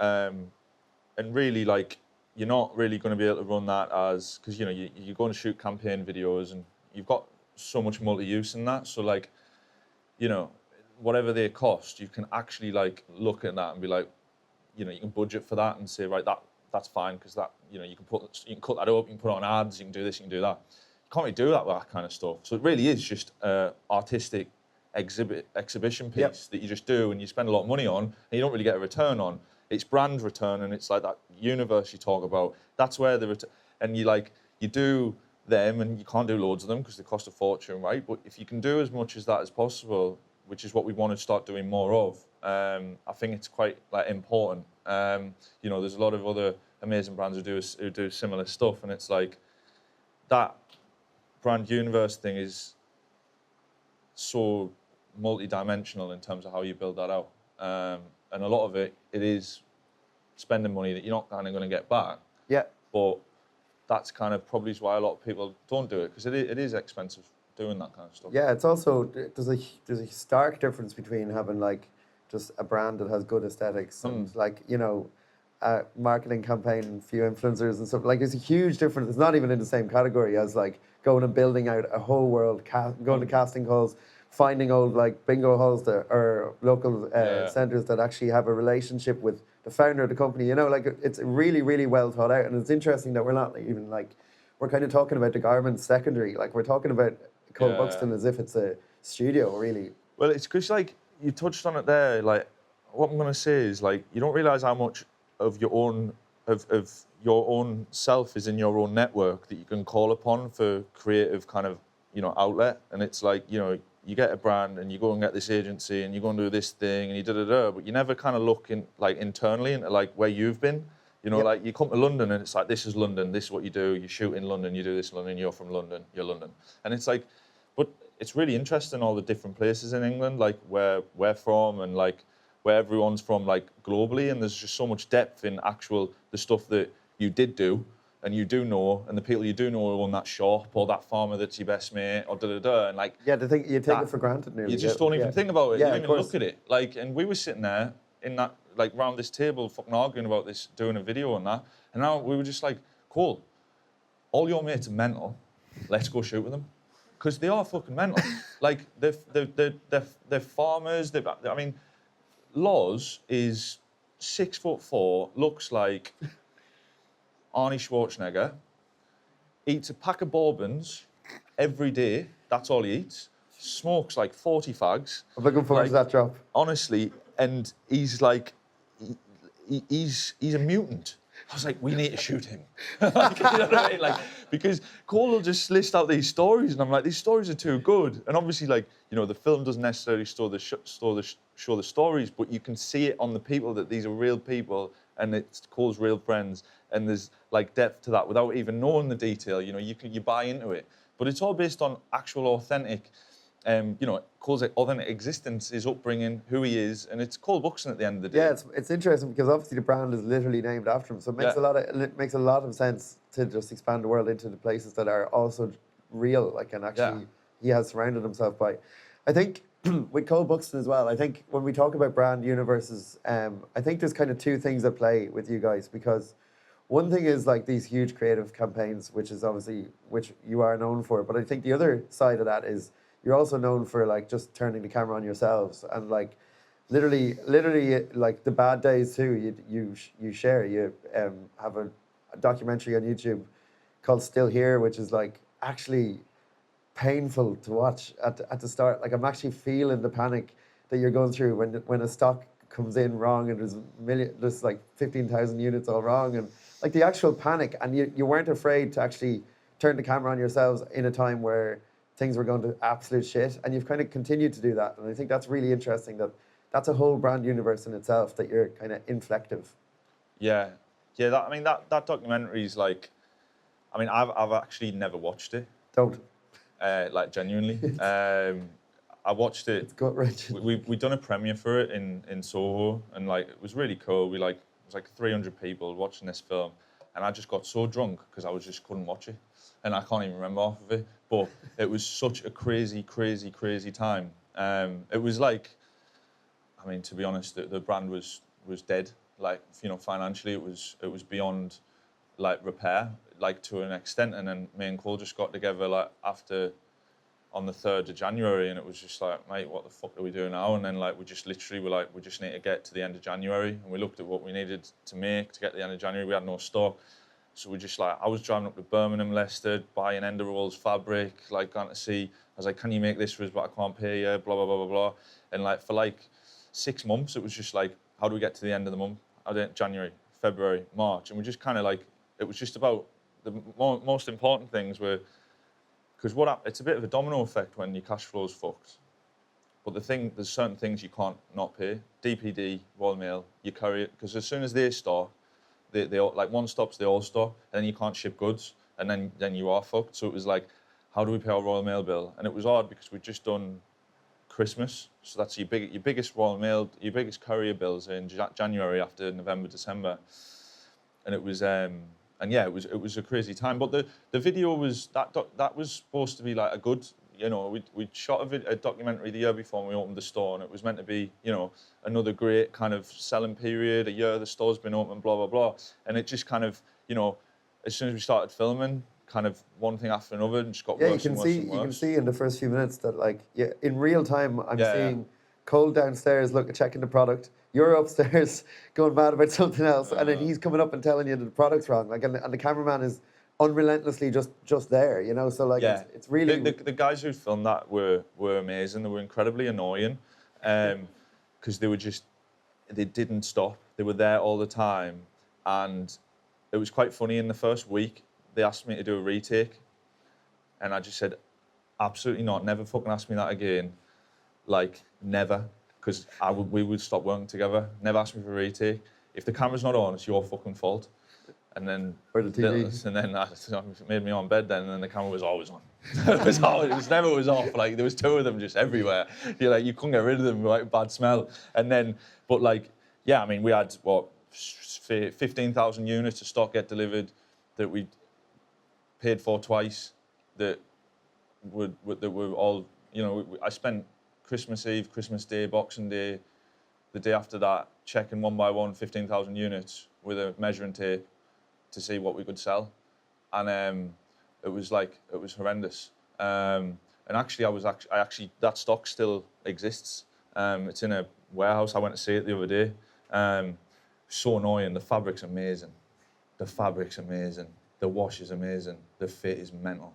and really like you're not really going to be able to run that as, because, you know, you're going to shoot campaign videos and you've got so much multi-use in that. So like, you know, whatever they cost, you can actually like look at that and be like, you know, you can budget for that and say, right, that's fine, because that, you know, you can cut that up, you can put on ads, you can do this, you can do that. You can't really do that with that kind of stuff. So it really is just artistic exhibition piece that you just do and you spend a lot of money on and you don't really get a return on. It's brand return, and it's like that universe you talk about. That's where and you do them, and you can't do loads of them because they cost a fortune, right? But if you can do as much as that as possible, which is what we want to start doing more of, I think it's quite like important. You know, there's a lot of other amazing brands who do similar stuff, and it's like that brand universe thing is so multi-dimensional in terms of how you build that out. And a lot of it is spending money that you're not kind of going to get back. Yeah. But that's kind of probably why a lot of people don't do it, because it is expensive doing that kind of stuff. Yeah, it's also there's a stark difference between having like just a brand that has good aesthetics and like, you know, a marketing campaign and few influencers and stuff. Like, there's a huge difference. It's not even in the same category as like going and building out a whole world, going to casting calls, finding old like bingo halls or local centres that actually have a relationship with the founder of the company. You know, like it's really, really well thought out. And it's interesting that we're not even like, we're kind of talking about the garment secondary. Like, we're talking about Cole Buxton as if it's a studio, really. Well, it's because like you touched on it there. Like, what I'm going to say is like, you don't realise how much of your own your own self is in your own network that you can call upon for creative kind of, you know, outlet. And it's like, you know, you get a brand and you go and get this agency and you go and do this thing and you da-da-da, but you never kind of look in like internally into like where you've been. You know, like you come to London and it's like, this is London, this is what you do, you shoot in London, you do this in London, you're from London, you're London. And it's like, but it's really interesting, all the different places in England, like where we're from and like where everyone's from, like globally, and there's just so much depth in the stuff that you did do and you do know, and the people you do know who own that shop or that farmer that's your best mate or da-da-da, and like... Yeah, you take it for granted nearly. You just don't even think about it, you don't even course. look at it. Like, and we were sitting there in that, like round this table fucking arguing about this, doing a video on that, and now we were just like, cool, all your mates are mental, let's go shoot with them. Because they are fucking mental. Like, they're farmers, I mean, Loz is 6'4", looks like Arnie Schwarzenegger, eats a pack of bourbons every day, that's all he eats, smokes like 40 fags. I'm looking forward to that job. Honestly, and he's like, he's a mutant. I was like, we need to shoot him. Like, you know what I mean? Like, because Cole will just list out these stories, and I'm like, these stories are too good. And obviously, like, you know, the film doesn't necessarily store the show the stories, but you can see it on the people that these are real people and it's Cole's real friends, and there's like depth to that without even knowing the detail. You know, you buy into it, but it's all based on actual authentic. You know, Cole's authentic existence, his upbringing, who he is, and it's Cole Buxton at the end of the day. Yeah, it's interesting because obviously the brand is literally named after him, so it makes a lot of sense to just expand the world into the places that are also real, like, and actually he has surrounded himself by. I think with Cole Buxton as well, I think when we talk about brand universes, I think there's kind of two things at play with you guys, because one thing is like these huge creative campaigns, which is obviously which you are known for, but I think the other side of that is you're also known for like just turning the camera on yourselves and like literally like the bad days too. You share. You have a documentary on YouTube called Still Here, which is like actually painful to watch at the start. Like I'm actually feeling the panic that you're going through when a stock comes in wrong and there's like 15,000 units all wrong, and like the actual panic, and you weren't afraid to actually turn the camera on yourselves in a time where things were going to absolute shit, and you've kind of continued to do that. And I think that's really interesting, that's a whole brand universe in itself, that you're kind of inflective. Yeah. That documentary is like, I mean, I've actually never watched it. Don't. Like genuinely. I watched it. It's gut-wrenching. We done a premiere for it in Soho, and like it was really cool. It was like 300 people watching this film, and I just got so drunk because I just couldn't watch it, and I can't even remember half of it. But it was such a crazy time. It was like, I mean, to be honest, the brand was dead. Like, you know, financially, it was beyond like repair, like to an extent. And then me and Cole just got together like after on the 3rd of January, and it was just like, mate, what the fuck are we doing now? And then like we just literally were like, we just need to get to the end of January, and we looked at what we needed to make to get to the end of January. We had no stock. So we just like, I was driving up to Birmingham, Leicester, buying Ender Rolls fabric, like going to see, I was like, can you make this for us, but I can't pay you, blah, blah, blah, blah, blah. And like for like 6 months, it was just like, how do we get to the end of the month? January, February, March. And we just kind of like, it was just about the most important things were, because it's a bit of a domino effect when your cash flow's fucked. But there's certain things you can't not pay. DPD, Royal Mail, you carry it, because as soon as they stop, they all, like one stops, they all stop, and then you can't ship goods, and then you are fucked. So it was like, how do we pay our Royal Mail bill? And it was hard because we'd just done Christmas, so that's your biggest Royal Mail, your biggest courier bills in January after November, December, and it was it was a crazy time. But the video was that was supposed to be like a good, you know, we shot a documentary the year before when we opened the store, and it was meant to be, you know, another great kind of selling period, a year the store's been open, blah, blah, blah. And it just kind of, you know, as soon as we started filming, kind of one thing after another, and just got worse and worse and worse. You can see in the first few minutes that, like, in real time, I'm seeing Cole downstairs checking the product, you're upstairs going mad about something else, and then he's coming up and telling you that the product's wrong. Like, and the cameraman is unrelentlessly just there, you know. So like, it's really the guys who filmed that were amazing. They were incredibly annoying, because they didn't stop. They were there all the time, and it was quite funny. In the first week, they asked me to do a retake, and I just said, absolutely not. Never fucking ask me that again. Like, never, because we would stop working together. Never ask me for a retake. If the camera's not on, it's your fucking fault. And then or the TV. And then I made me on bed then, and then the camera was always on. it never was off. Like, there was two of them just everywhere. You couldn't get rid of them, like, bad smell. And then, but like, yeah, I mean, we had 15,000 units of stock get delivered that we paid for twice. That were all, you know. I spent Christmas Eve, Christmas Day, Boxing Day, the day after that, checking one by one 15,000 units with a measuring tape to see what we could sell, and it was horrendous. And actually, I actually that stock still exists. It's in a warehouse. I went to see it the other day. So annoying. The fabric's amazing. The wash is amazing. The fit is mental.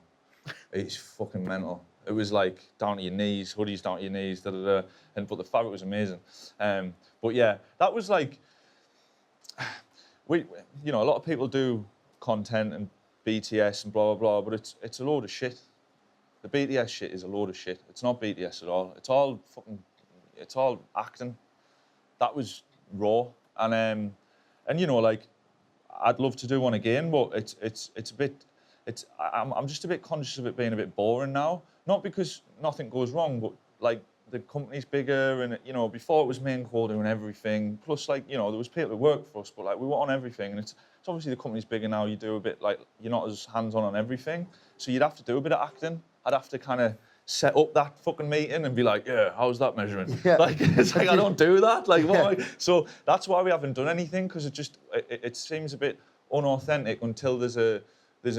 It's fucking mental. It was like down to your knees, hoodies down to your knees, but the fabric was amazing. But yeah, that was like, you know, a lot of people do content and BTS and blah, blah, blah, but it's a load of shit. The BTS shit is a load of shit. It's not BTS at all. It's all fucking it's all acting. That was raw, and you know, like, I'd love to do one again, but it's a bit, I'm just a bit conscious of it being a bit boring now. Not because nothing goes wrong, but like the company's bigger, and you know, before it was me and Cole doing everything. Plus, like, you know, there was people who worked for us, but like we were on everything, and it's obviously the company's bigger now. You do a bit, like, you're not as hands-on on everything, so you'd have to do a bit of acting. I'd have to kind of set up that fucking meeting and be like, yeah, how's that measuring? Yeah. Like, it's like, I don't do that. Like, what? So that's why we haven't done anything, because it seems a bit unauthentic until there's a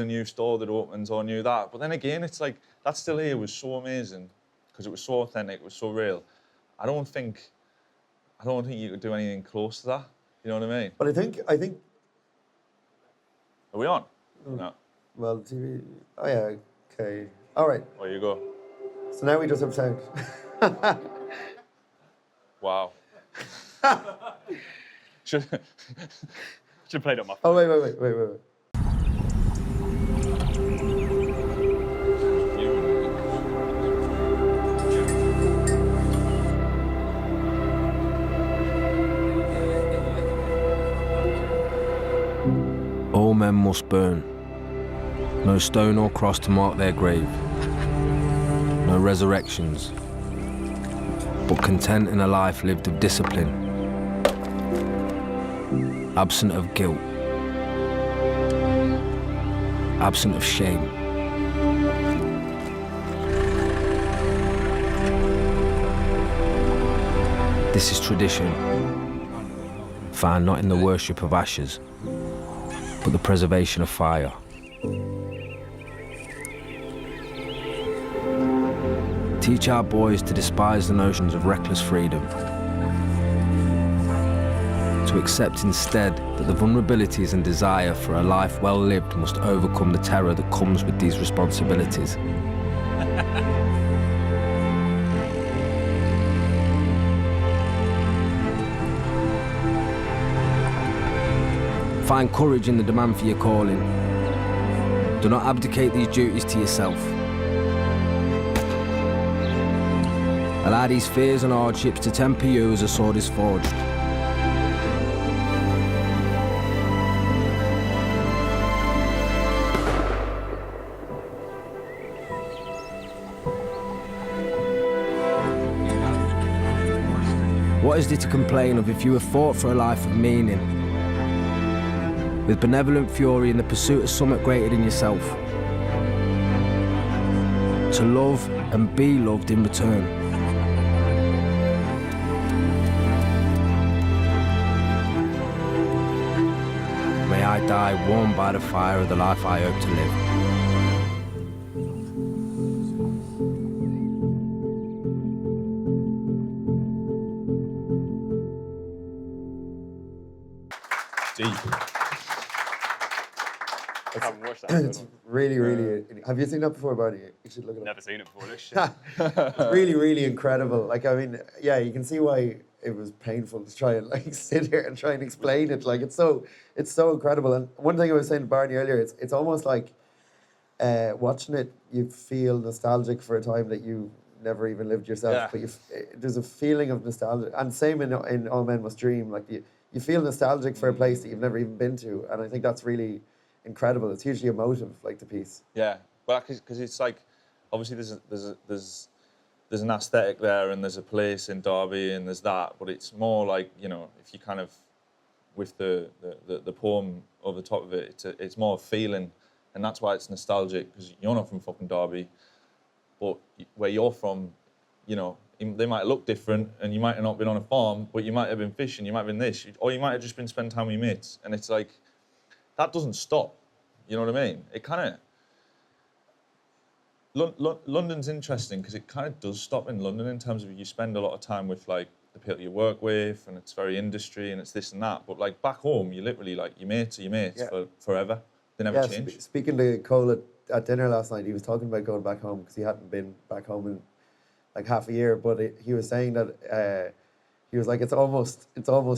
new store that opens or new that. But then again, it's like, that still here was so amazing because it was so authentic, it was so real. I don't think you could do anything close to that. You know what I mean? But I think. Are we on? No. Well, TV. Oh yeah. Okay. All right. There you go. So now we just have sound. Wow. Should Should have played on my phone. Oh wait. All men must burn. No stone or cross to mark their grave. No resurrections. But content in a life lived of discipline. Absent of guilt. Absent of shame. This is tradition, found not in the worship of ashes, but the preservation of fire. Teach our boys to despise the notions of reckless freedom, to accept instead that the vulnerabilities and desire for a life well lived must overcome the terror that comes with these responsibilities. Find courage in the demand for your calling. Do not abdicate these duties to yourself. Allow these fears and hardships to temper you as a sword is forged. What is there to complain of if you have fought for a life of meaning? With benevolent fury in the pursuit of something greater than yourself. To love and be loved in return. May I die warmed by the fire of the life I hope to live. Deep. I haven't watched that. It's really. Have you seen that before, Barney? You should look it up. Never seen it before. This shit. It's really incredible. Like, I mean, yeah, you can see why it was painful to try and like sit here and try and explain it. Like, it's so incredible. And one thing I was saying to Barney earlier, it's almost like watching it, you feel nostalgic for a time that you never even lived yourself. Yeah. But there's a feeling of nostalgia, and same in All Men Must Dream. Like, you feel nostalgic for a place that you've never even been to, and I think that's really incredible. It's hugely emotive, like the piece. Yeah, well, because it's like, obviously there's an aesthetic there, and there's a place in Derby, and there's that, but it's more like, you know, if you kind of, with the poem over the top of it, it's more feeling, and that's why it's nostalgic, because you're not from fucking Derby, but where you're from, you know, they might look different, and you might have not been on a farm, but you might have been fishing, you might have been this, or you might have just been spending time with your mates, and it's like, that doesn't stop, you know what I mean? It kind of, London's interesting because it kind of does stop in London in terms of you spend a lot of time with like the people you work with, and it's very industry and it's this and that. But like back home, you literally like your mates are your mates for forever. They never change. Speaking to Cole at dinner last night, he was talking about going back home because he hadn't been back home in like half a year. But he was saying that he was like, it's almost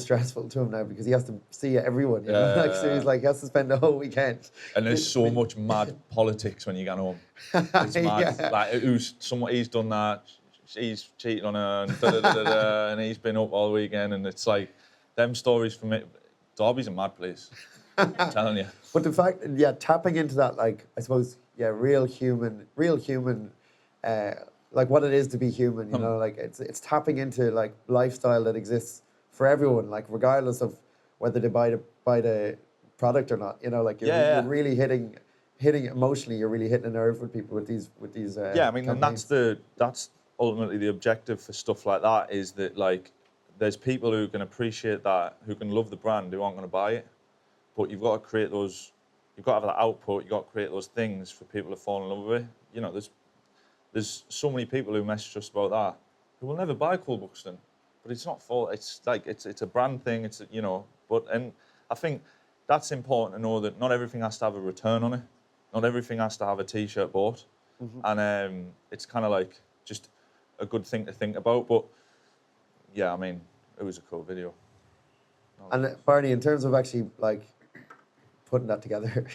stressful to him now because he has to see everyone. You know? Like, so he's like, he has to spend the whole weekend. And there's so much mad politics when you get home. It's mad. Yeah. Like he's done that. he's cheating on her and da-da-da-da-da, and he's been up all weekend, and it's like them stories from it. Derby's a mad place. I'm telling you. But the fact, tapping into that, like, I suppose, real human, like what it is to be human, you know, like it's tapping into like lifestyle that exists for everyone, like regardless of whether they buy the product or not, you know, like you're really hitting emotionally, you're really hitting a nerve with people with these I mean, campaigns. And that's ultimately the objective for stuff like that, is that like there's people who can appreciate that, who can love the brand, who aren't going to buy it, but you've got to create those, you've got to have that output, you've got to create those things for people to fall in love with it. You know, there's so many people who message us about that who will never buy Cole Buxton, but it's not fault. It's like it's a brand thing. It's, you know, and I think that's important to know that not everything has to have a return on it. Not everything has to have a T-shirt bought, and it's kind of like just a good thing to think about. But yeah, I mean, it was a cool video. And Barney, in terms of actually like putting that together,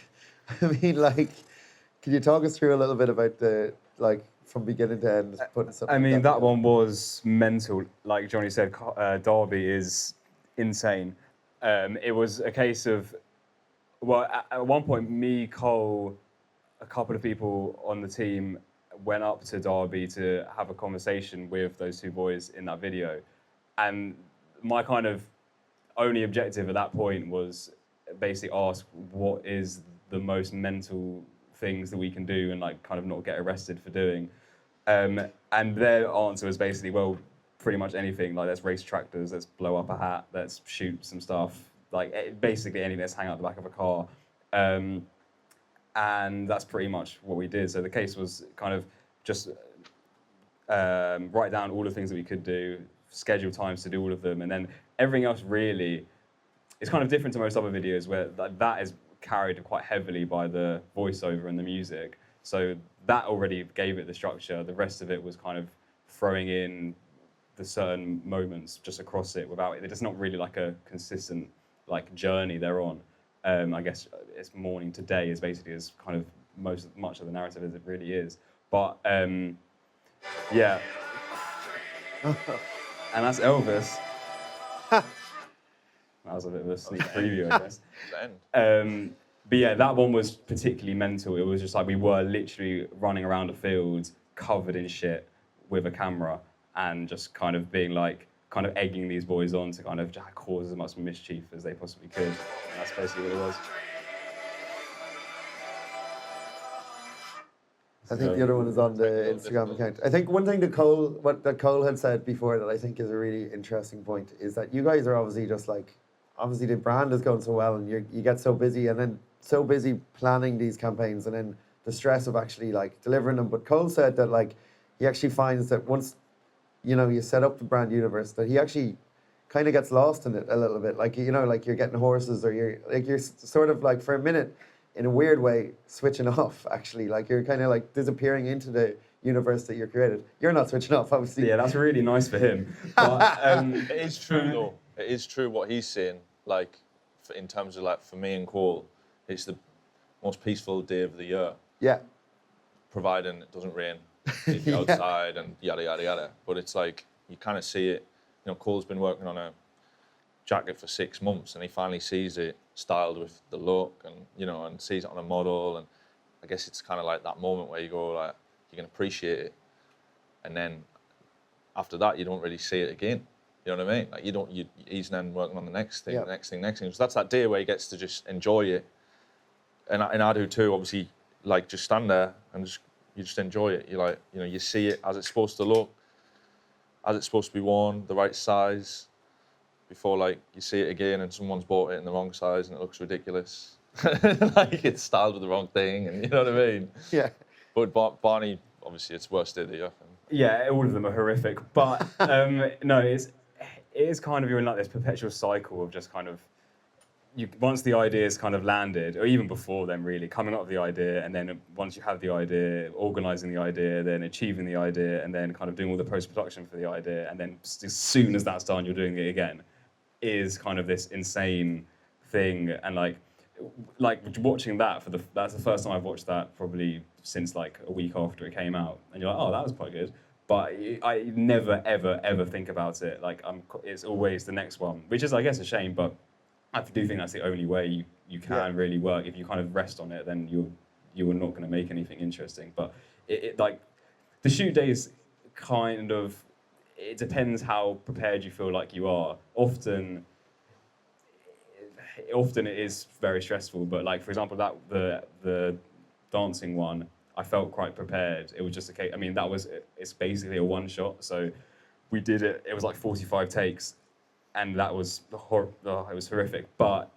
I mean, like, can you talk us through a little bit about the like from beginning to end putting something? I mean, like that one was mental. Like Jonny said, Derby is insane. It was a case of, well, at one point, me, Cole, a couple of people on the team went up to Derby to have a conversation with those two boys in that video. And my kind of only objective at that point was basically ask what is the most mental things that we can do and like kind of not get arrested for doing. And their answer was basically, well, pretty much anything. Like, let's race tractors, let's blow up a hat, let's shoot some stuff. Like, basically anything, let's hang out the back of a car. And that's pretty much what we did. So the case was kind of just write down all the things that we could do, schedule times to do all of them, and then everything else really, it's kind of different to most other videos where that is carried quite heavily by the voiceover and the music. So that already gave it the structure. The rest of it was kind of throwing in the certain moments just across it without it. It's not really like a consistent like journey they're on. I guess it's morning to day is basically as kind of much of the narrative as it really is. But yeah. And that's Elvis. That was a bit of a sneak preview, I guess. But yeah, that one was particularly mental. It was just like we were literally running around a field covered in shit with a camera and just kind of being like, kind of egging these boys on to kind of cause as much mischief as they possibly could. And that's basically what it was. I think the other one is on the Instagram account. I think one thing that Cole had said before that I think is a really interesting point is that you guys are obviously just like, obviously the brand is going so well and you get so busy and then so busy planning these campaigns and then the stress of actually like delivering them. But Cole said that like he actually finds that once, you know, you set up the brand universe, that he actually kind of gets lost in it a little bit. Like, you know, like you're getting horses or you're sort of like for a minute, in a weird way, switching off, actually. Like, you're kind of like disappearing into the universe that you're created. You're not switching off, obviously. Yeah, that's really nice for him. But, it is true, though. It is true what he's saying. Like, in terms of, like, for me and Cole, it's the most peaceful day of the year. Yeah. Providing it doesn't rain. If you're outside and yada, yada, yada. But it's like, you kind of see it. You know, Cole's been working on a jacket for 6 months and he finally sees it styled with the look and, you know, and sees it on a model. And I guess it's kind of like that moment where you go, like, you can appreciate it. And then after that, you don't really see it again. You know what I mean? Like, he's then working on the next thing, the next thing. So that's that day where he gets to just enjoy it. And I do too, obviously, like, just stand there and you just enjoy it. You like, you know, you see it as it's supposed to look, as it's supposed to be worn, the right size, before, like, you see it again and someone's bought it in the wrong size and it looks ridiculous. Like, it's styled with the wrong thing, and you know what I mean? Yeah. But Barney, obviously, it's worst day of the year. Yeah, all of them are horrific. But, no, it is kind of, you're in, like, this perpetual cycle of just kind of, once the idea is kind of landed, or even before then, really, coming up with the idea, and then once you have the idea, organising the idea, then achieving the idea, and then kind of doing all the post-production for the idea, and then as soon as that's done, you're doing it again, is kind of this insane thing. And like watching that that's the first time I've watched that probably since like a week after it came out, and you're like, oh, that was quite good. but I never, ever, ever think about it. Like it's always the next one, which is, I guess, a shame. But I do think that's the only way you can really work. If you kind of rest on it, then you are not going to make anything interesting. But like the shoot days, kind of, it depends how prepared you feel like you are. Often it is very stressful. But like, for example, that the dancing one, I felt quite prepared. It was just a case. I mean, it's basically a one shot. So we did it. It was like 45 takes, and that was it was horrific. But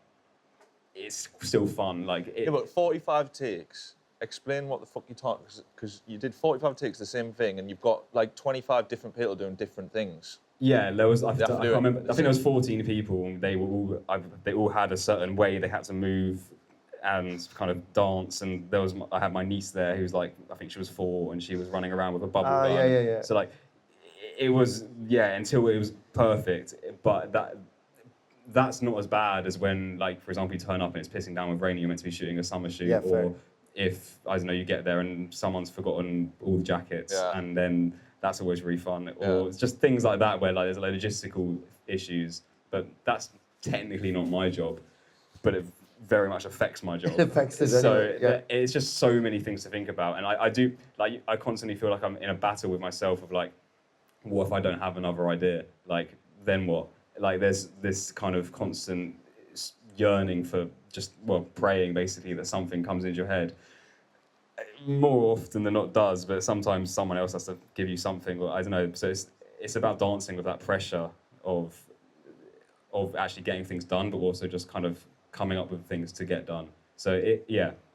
it's still fun. Like Yeah, but 45 takes. Explain what the fuck you're talking, because you did 45 takes the same thing, and you've got like 25 different people doing different things. Yeah, there was. I You have can't to do it. remember. I think there was 14 people, and they all had a certain way they had to move and kind of dance. And I had my niece there, who's like, I think she was 4, and she was running around with a bubble gun. Yeah. So like, it was until it was perfect. But that's not as bad as when, like, for example, you turn up and it's pissing down with rain. You're meant to be shooting a summer shoot, Yeah, or fair. if I don't know, you get there and someone's forgotten all the jackets, and then that's always really fun. Or it's just things like that where like there's like logistical issues, but that's technically not my job, but it very much affects my job. It affects it So anyway, yeah. it's just so many things to think about, and I constantly feel like I'm in a battle with myself of like, what if I don't have another idea? Like, then what? Like, there's this kind of constant yearning for praying basically that something comes into your head. More often than not does, but sometimes someone else has to give you something, or I don't know. So it's about dancing with that pressure of actually getting things done, but also just kind of coming up with things to get done. So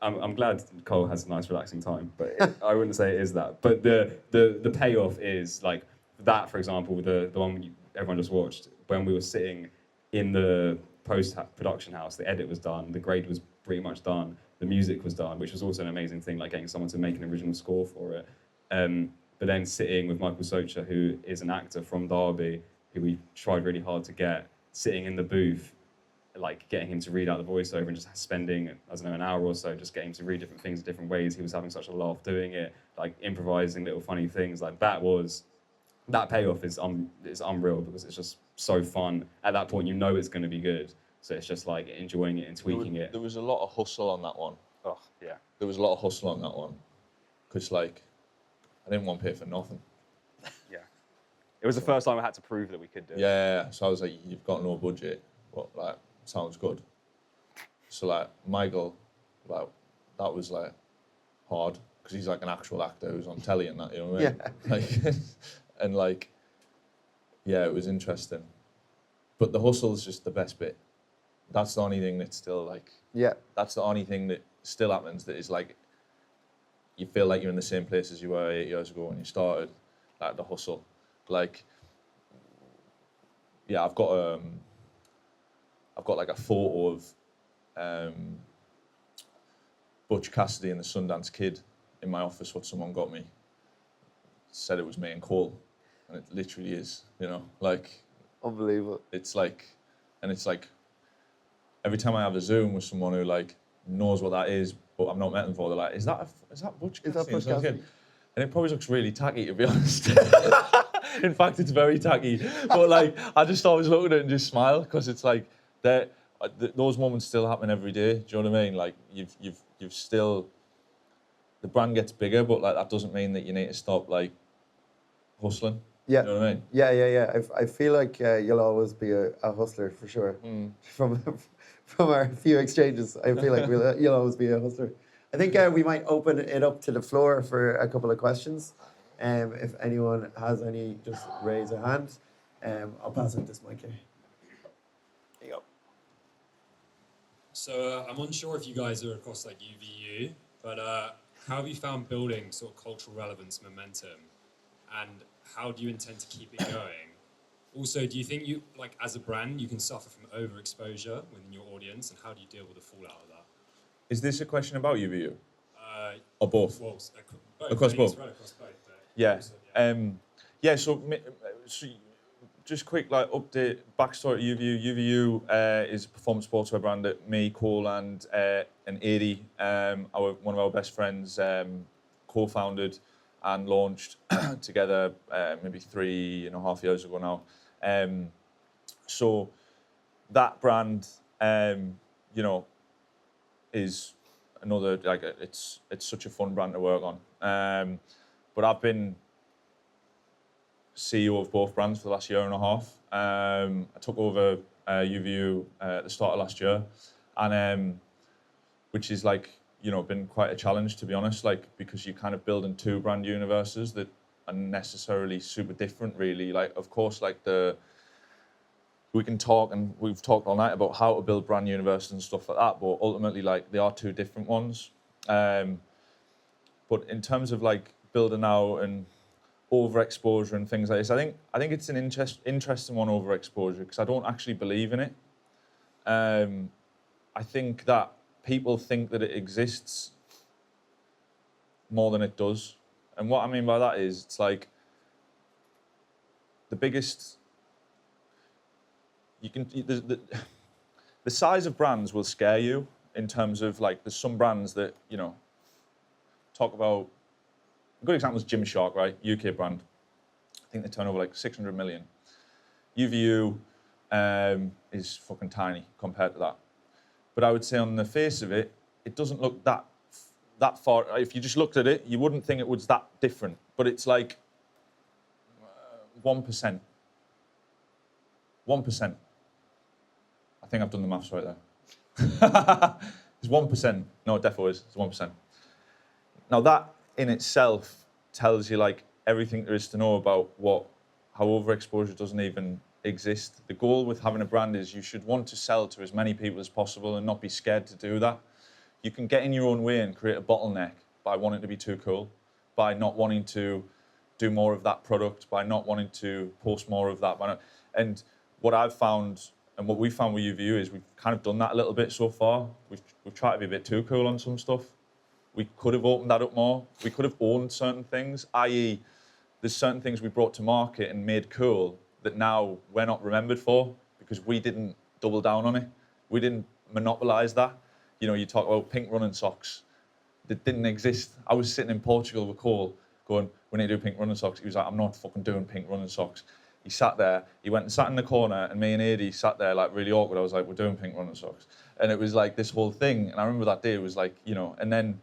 I'm glad Cole has a nice relaxing time, but I wouldn't say it is that. But the payoff is like that. For example, the one everyone just watched, when we were sitting in the post-production house, the edit was done, the grade was pretty much done, the music was done, which was also an amazing thing, like getting someone to make an original score for it. But then sitting with Michael Socha, who is an actor from Derby, who we tried really hard to get, sitting in the booth, like getting him to read out the voiceover and just spending, I don't know, an hour or so just getting him to read different things in different ways. He was having such a laugh doing it, like improvising little funny things. Like that payoff is unreal, because it's just so fun. At that point, you know it's going to be good. So it's just like enjoying it and tweaking it. There was a lot of hustle on that one. Oh, yeah. There was a lot of hustle on that one. Because, like, I didn't want to pay for nothing. Yeah. It was the first time I had to prove that we could do it. Yeah, so I was like, you've got no budget, but, like, sounds good. So, like, Michael, like, that was, like, hard, because he's, like, an actual actor who's on telly and that, you know what I mean? Yeah. Like, and, like, yeah, it was interesting. But the hustle is just the best bit. That's the only thing that's still, like... Yeah. That's the only thing that still happens, that is, like, you feel like you're in the same place as you were 8 years ago when you started, like, the hustle. Like, yeah, I've got like a photo of Butch Cassidy and the Sundance Kid in my office, what someone got me. Said it was me and Cole, and it literally is, you know, like... Unbelievable. It's like, and it's like, every time I have a Zoom with someone who like knows what that is, but I've not met them before, they're like, is that Butch Cassidy? Is that Butch Cassidy? And it probably looks really tacky, to be honest. In fact, it's very tacky. But like, I just always look at it and just smile, because it's like, those moments still happen every day. Do you know what I mean? Like, you've still, the brand gets bigger, but like that doesn't mean that you need to stop like hustling. Yeah. You know what I mean? Yeah. I feel like you'll always be a hustler for sure. From our few exchanges, I feel like you'll always be a hustler. I think we might open it up to the floor for a couple of questions. If anyone has any, just raise a hand. I'll pass it this mic here. There you go. So I'm unsure if you guys are across like UVU, but how have you found building sort of cultural relevance momentum, and how do you intend to keep it going? Also, do you think you, like as a brand, you can suffer from overexposure within your audience, and how do you deal with the fallout of that? Is this a question about UVU? Or both? Well, Across both? Right across both. Yeah. Also, So just quick like update, backstory to UVU. UVU is a performance sportswear brand that me, Cole, and Adi, one of our best friends, co-founded. and launched together maybe 3.5 years ago now. So that brand, you know, is another, like, it's such a fun brand to work on. But I've been CEO of both brands for the last 1.5 years. I took over UVU at the start of last year, and which is, like, you know, been quite a challenge, to be honest, like, because you're kind of building two brand universes that are necessarily super different, really. Like, of course, like, we can talk, and we've talked all night about how to build brand universes and stuff like that, but ultimately, like, they are two different ones. But in terms of, like, building out and overexposure and things like this, I think it's an interesting one, overexposure, because I don't actually believe in it. I think that people think that it exists more than it does. And what I mean by that is, it's like the biggest, the size of brands will scare you, in terms of, like, there's some brands that, you know, talk about, a good example is Gymshark, right? UK brand. I think they turn over like 600 million. UVU is fucking tiny compared to that. But I would say on the face of it, it doesn't look that far. If you just looked at it, you wouldn't think it was that different. But it's like 1%. 1%. I think I've done the maths right there. It's 1%. No, it definitely is. It's 1%. Now that in itself tells you, like, everything there is to know about how overexposure doesn't even exist. The goal with having a brand is you should want to sell to as many people as possible and not be scared to do that. You can get in your own way and create a bottleneck by wanting to be too cool, by not wanting to do more of that product, by not wanting to post more of that. And what I've found, and what we found with UVU, is we've kind of done that a little bit so far. We've tried to be a bit too cool on some stuff. We could have opened that up more. We could have owned certain things, i.e. there's certain things we brought to market and made cool that now we're not remembered for because we didn't double down on it. We didn't monopolize that. You know, you talk about pink running socks that didn't exist. I was sitting in Portugal with Cole going, we need to do pink running socks. He was like, I'm not fucking doing pink running socks. He sat there, he went and sat in the corner, and me and Adi sat there, like, really awkward. I was like, we're doing pink running socks. And it was like this whole thing. And I remember that day, it was like, you know, and then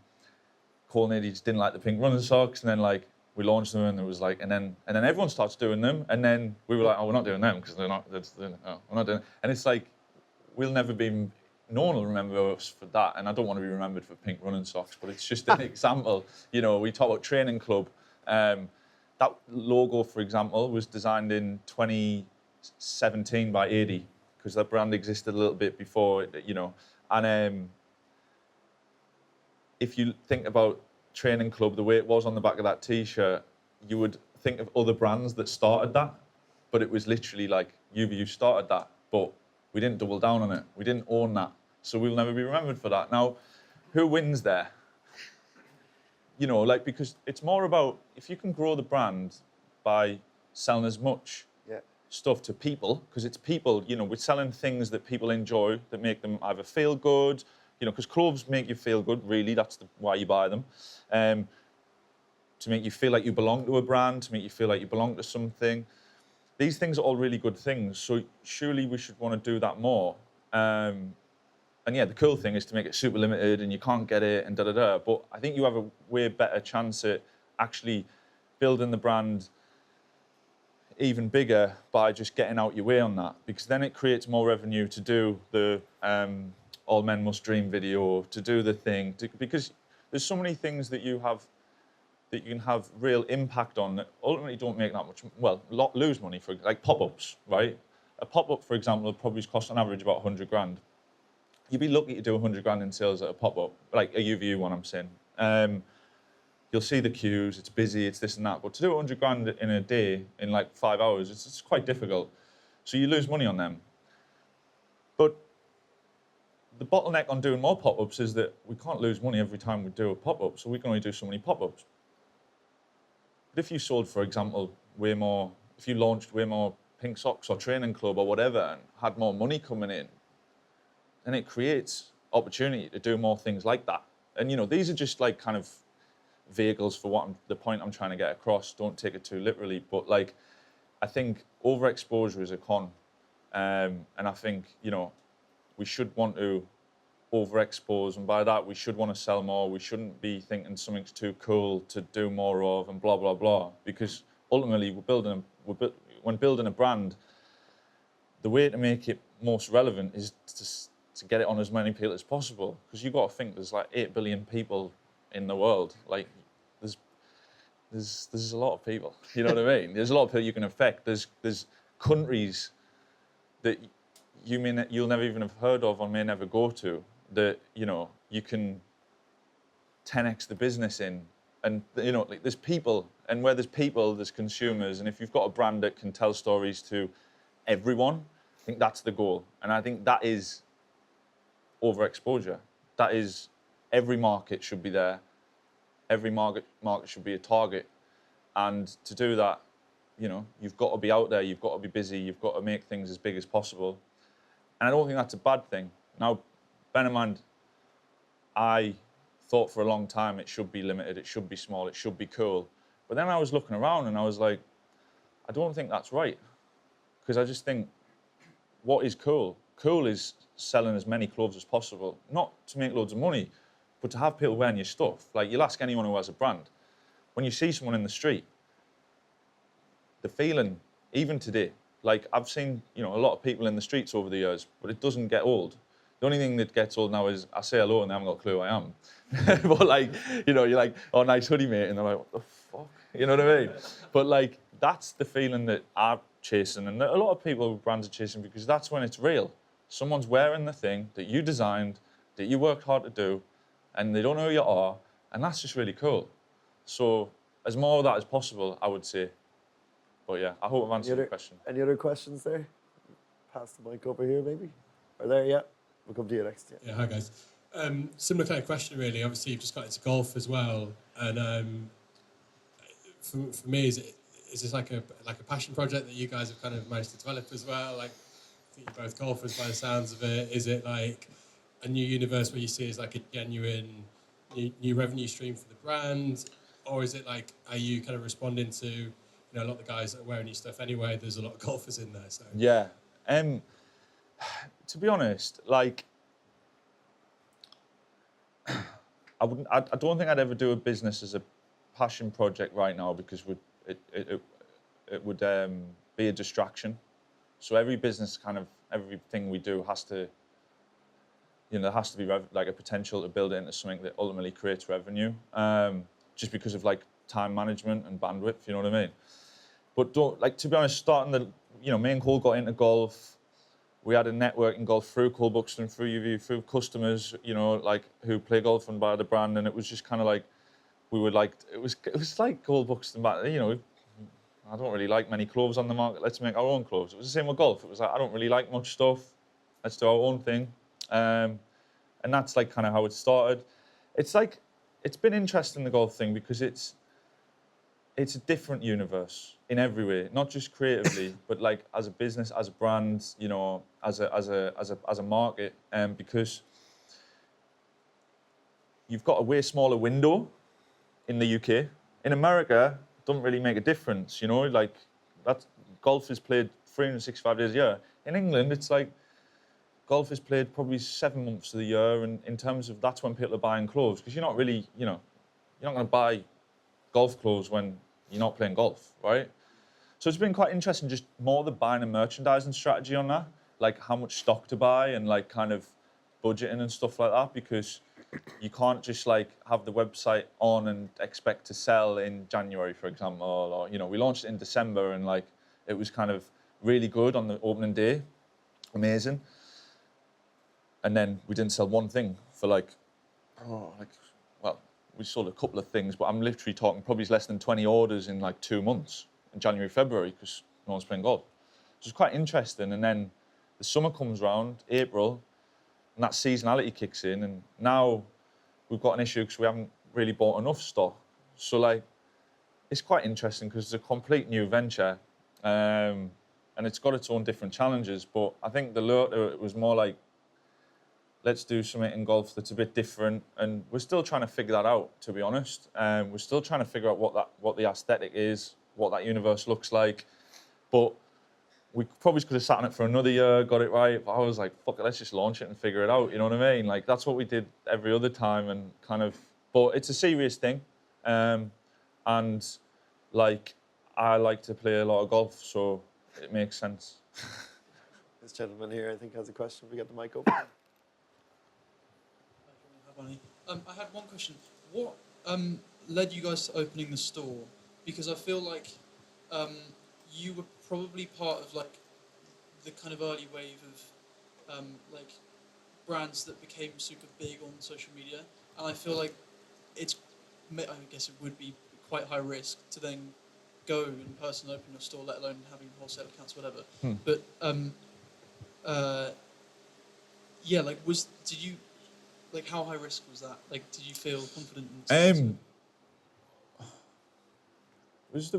Cole and Adi just didn't like the pink running socks. And then, like, we launched them, and it was like, and then everyone starts doing them. And then we were like, oh, we're not doing them because we're not doing it. And it's like, no one will remember us for that. And I don't want to be remembered for pink running socks, but it's just an example. You know, we talk about training club. That logo, for example, was designed in 2017 by Adi, because that brand existed a little bit before, you know. And if you think about training club, the way it was on the back of that T-shirt, you would think of other brands that started that, but it was literally like UVU started that, but we didn't double down on it. We didn't own that, so we'll never be remembered for that. Now, who wins there? You know, like, because it's more about if you can grow the brand by selling as much stuff to people, because it's people, you know, we're selling things that people enjoy, that make them either feel good, you know, because clothes make you feel good, really, that's why you buy them. To make you feel like you belong to a brand, to make you feel like you belong to something. These things are all really good things, so surely we should want to do that more. And yeah, the cool thing is to make it super limited and you can't get it and da-da-da, but I think you have a way better chance at actually building the brand even bigger by just getting out your way on that, because then it creates more revenue to do the All Men Must Dream video, to do the thing, because there's so many things that you can have real impact on that ultimately don't make that much, well, lose money, for like pop-ups, right? A pop-up, for example, will probably cost on average about 100 grand. You'd be lucky to do 100 grand in sales at a pop-up, like a UVU one I'm saying. You'll see the queues, it's busy, it's this and that, but to do 100 grand in a day, in like 5 hours, it's quite difficult. So you lose money on them. But the bottleneck on doing more pop-ups is that we can't lose money every time we do a pop-up, so we can only do so many pop-ups. But if you sold, for example, if you launched way more pink socks or training club or whatever and had more money coming in, then it creates opportunity to do more things like that. And, you know, these are just like kind of vehicles for the point I'm trying to get across. Don't take it too literally, but like, I think overexposure is a con, and I think we should want to overexpose, and by that we should want to sell more. We shouldn't be thinking something's too cool to do more of, and blah blah blah. Because ultimately, when building a brand, the way to make it most relevant is to get it on as many people as possible. Because you've got to think there's like 8 billion people in the world. Like there's a lot of people. You know what I mean? There's a lot of people you can affect. There's countries that you'll never even have heard of or may never go to, that you can 10x the business in. And like, there's people, and where there's people, there's consumers. And if you've got a brand that can tell stories to everyone, I think that's the goal. And I think that is overexposure. That is, every market should be there. Every market should be a target. And to do that, you've got to be out there, you've got to be busy, you've got to make things as big as possible. And I don't think that's a bad thing. Now, bear in mind, I thought for a long time it should be limited, it should be small, it should be cool. But then I was looking around and I was like, I don't think that's right. Because I just think, what is cool? Cool is selling as many clothes as possible, not to make loads of money, but to have people wearing your stuff. Like, you'll ask anyone who has a brand, when you see someone in the street, the feeling, even today, like I've seen, a lot of people in the streets over the years, but it doesn't get old. The only thing that gets old now is I say hello and they haven't got a clue who I am. But like, you're like, oh, nice hoodie, mate. And they're like, what the fuck? You know what I mean? But like, that's the feeling that I'm chasing. And a lot of people with brands are chasing, because that's when it's real. Someone's wearing the thing that you designed, that you worked hard to do, and they don't know who you are. And that's just really cool. So as more of that as possible, I would say. But yeah, I hope I've answered the question. Any other questions there? Pass the mic over here, maybe. Or there, yeah. We'll come to you next. Yeah, hi guys. Similar kind of question, really. Obviously, you've just got into golf as well, and for me, is this like a passion project that you guys have kind of managed to develop as well? Like, I think you're both golfers by the sounds of it. Is it like a new universe where you see as like a genuine new revenue stream for the brand, or is it like, are you kind of responding to a lot of the guys that are wearing your stuff anyway? There's a lot of golfers in there, so yeah. To be honest, like, I don't think I'd ever do a business as a passion project right now, because it would be a distraction. So every business, kind of everything we do has to, there has to be like a potential to build it into something that ultimately creates revenue, just because of like time management and bandwidth, you know what I mean? But to be honest, me and Cole got into golf. We had a network in golf through Cole Buxton, through UV, through customers, like who play golf and buy the brand, and it was just kind of like, we would like, it was like Cole Buxton, I don't really like many clothes on the market, let's make our own clothes. It was the same with golf. It was like, I don't really like much stuff, let's do our own thing. And that's like kind of how it started. It's like, it's been interesting, the golf thing, because it's a different universe in every way, not just creatively, but like as a business, as a brand, as a market, because you've got a way smaller window in the UK. In America, it doesn't really make a difference, like golf is played 365 days a year. In England, it's like golf is played probably 7 months of the year, and in terms of, that's when people are buying clothes, because you're not really, you're not going to buy golf clothes when you're not playing golf, right? So it's been quite interesting, just more the buying and merchandising strategy on that, like how much stock to buy and like kind of budgeting and stuff like that, because you can't just like have the website on and expect to sell in January, for example, or we launched it in December and like it was kind of really good on the opening day, amazing, and then we didn't sell one thing for we sold a couple of things, but I'm literally talking probably less than 20 orders in like 2 months, in January, February, because no one's playing golf. So it's quite interesting. And then the summer comes around, April, and that seasonality kicks in. And now we've got an issue because we haven't really bought enough stock. So like, it's quite interesting because it's a complete new venture, and it's got its own different challenges. But I think the lure to it was more like let's do something in golf that's a bit different. And we're still trying to figure that out, to be honest. We're still trying to figure out what the aesthetic is, what that universe looks like. But we probably could have sat on it for another year, got it right. But I was like, fuck it, let's just launch it and figure it out. You know what I mean? Like, that's what we did every other time, and kind of. But it's a serious thing, and like, I like to play a lot of golf, so it makes sense. This gentleman here, I think, has a question. We get the mic open. I had one question. What led you guys to opening the store? Because I feel like you were probably part of like the kind of early wave of like brands that became super big on social media, and I feel like I guess it would be quite high risk to then go in person, open a store, let alone having wholesale accounts, whatever. But yeah, like did you like how high risk was that? Like, did you feel confident? It was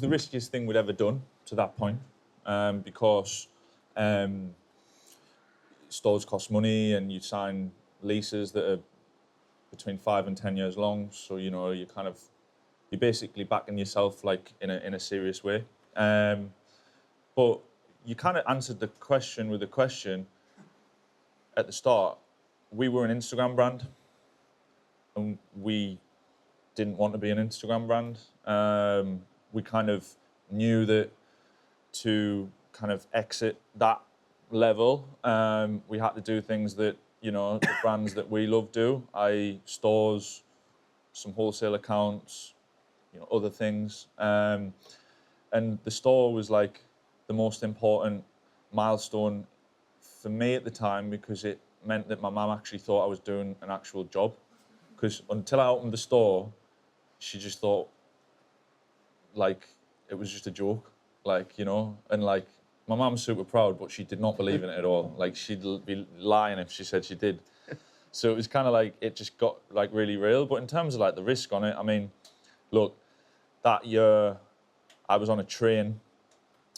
the riskiest thing we'd ever done to that point, because stores cost money, and you sign leases that are between 5 and 10 years long. So you're basically backing yourself like in a serious way. But you kind of answered the question with a question at the start. We were an Instagram brand, and we didn't want to be an Instagram brand. We kind of knew that to kind of exit that level, we had to do things that, the brands that we love do, i.e. stores, some wholesale accounts, other things. And the store was like the most important milestone for me at the time, because it meant that my mum actually thought I was doing an actual job. Because until I opened the store, she just thought like it was just a joke, and like my mum's super proud, but she did not believe in it at all. Like, she'd be lying if she said she did. So it was kind of like, it just got like really real. But in terms of like the risk on it, I mean, look, that year I was on a train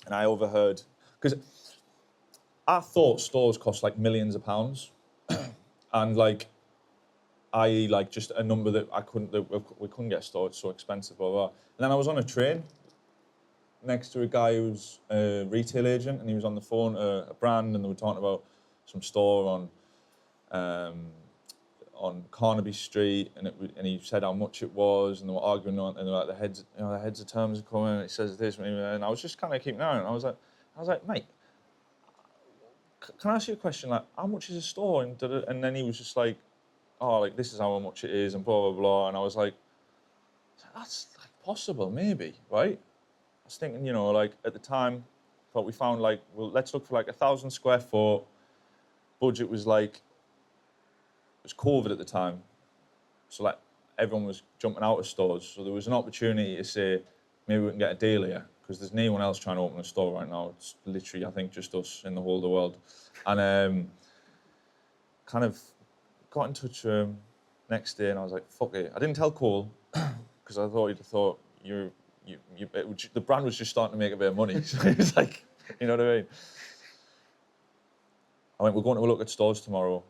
and I overheard, because I thought stores cost like millions of pounds, and like, i.e. like just a number that we couldn't get stored, it's so expensive, blah, blah. And then I was on a train next to a guy who's a retail agent, and he was on the phone to a brand, and they were talking about some store on Carnaby Street, and he said how much it was, and they were arguing on, and they were like, the heads of terms are coming, and it says this, and I was just kind of keeping an eye on it. I was like, mate, can I ask you a question? Like, how much is a store? And then he was just like, oh, like, this is how much it is, and blah, blah, blah. And I was like, that's like possible, maybe, right? I was thinking, like, at the time, thought we found like, well, let's look for like 1,000 square foot. Budget was like, it was COVID at the time. So like, everyone was jumping out of stores. So there was an opportunity to say, maybe we can get a deal here, because there's no one else trying to open a store right now. It's literally, I think, just us in the whole of the world. And kind of got in touch with him next day, and I was like, fuck it. I didn't tell Cole, because I thought he'd have thought the brand was just starting to make a bit of money. So he was like, you know what I mean? I went, we're going to look at stores tomorrow.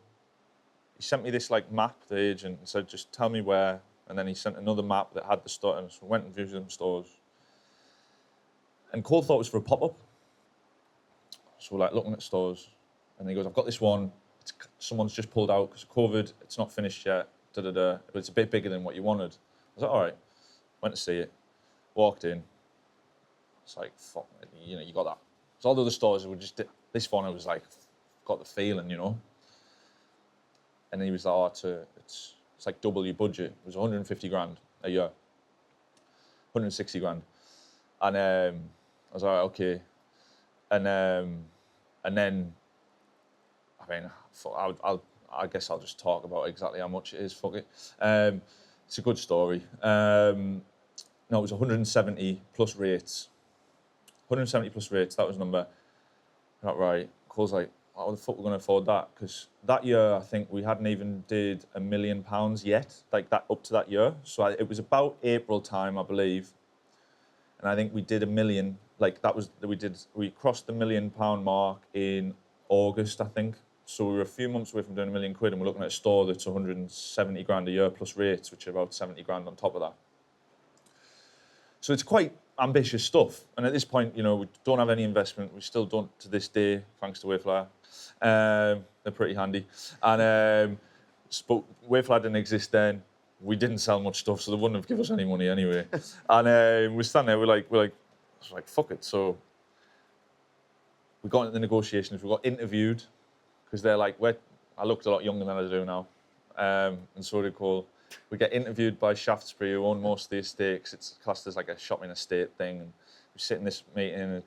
He sent me this like map, the agent, and said, just tell me where. And then he sent another map that had the store, and so we went and visited some stores. And Cole thought it was for a pop-up. So we're like looking at stores, and he goes, I've got this one. Someone's just pulled out because of COVID. It's not finished yet. But it's a bit bigger than what you wanted. I was like, all right. Went to see it. Walked in. It's like, fuck, you got that. So all the other stores were just, this one I was like, got the feeling, And he was like, oh, it's like double your budget. It was 150 grand a year. 160 grand. And I was like, okay. And then, I mean, I guess I'll just talk about exactly how much it is. Fuck it. It's a good story. No, it was 170 plus rates. 170 plus rates, that was the number. Not right. Cole's like, how the fuck we're going to afford that? Because that year, I think we hadn't even did £1 million yet, like that up to that year. So it was about April time, I believe. And I think we did 1 million, like that was, we crossed the £1 million mark in August, I think. So we were a few months away from doing £1 million, and we're looking at a store that's 170 grand a year plus rates, which are about 70 grand on top of that. So it's quite ambitious stuff. And at this point, you know, we don't have any investment. We still don't to this day, thanks to Wayflyer. They're pretty handy. And but Wayflyer didn't exist then. We didn't sell much stuff, so they wouldn't have given us any money anyway. And we're standing there, we're like, fuck it. So we got into the negotiations. We got interviewed because they're like, I looked a lot younger than I do now, and so did Cole. We get interviewed by Shaftesbury, who own most of the estate, 'cause it's classed as like a shopping estate thing. And we sit in this meeting,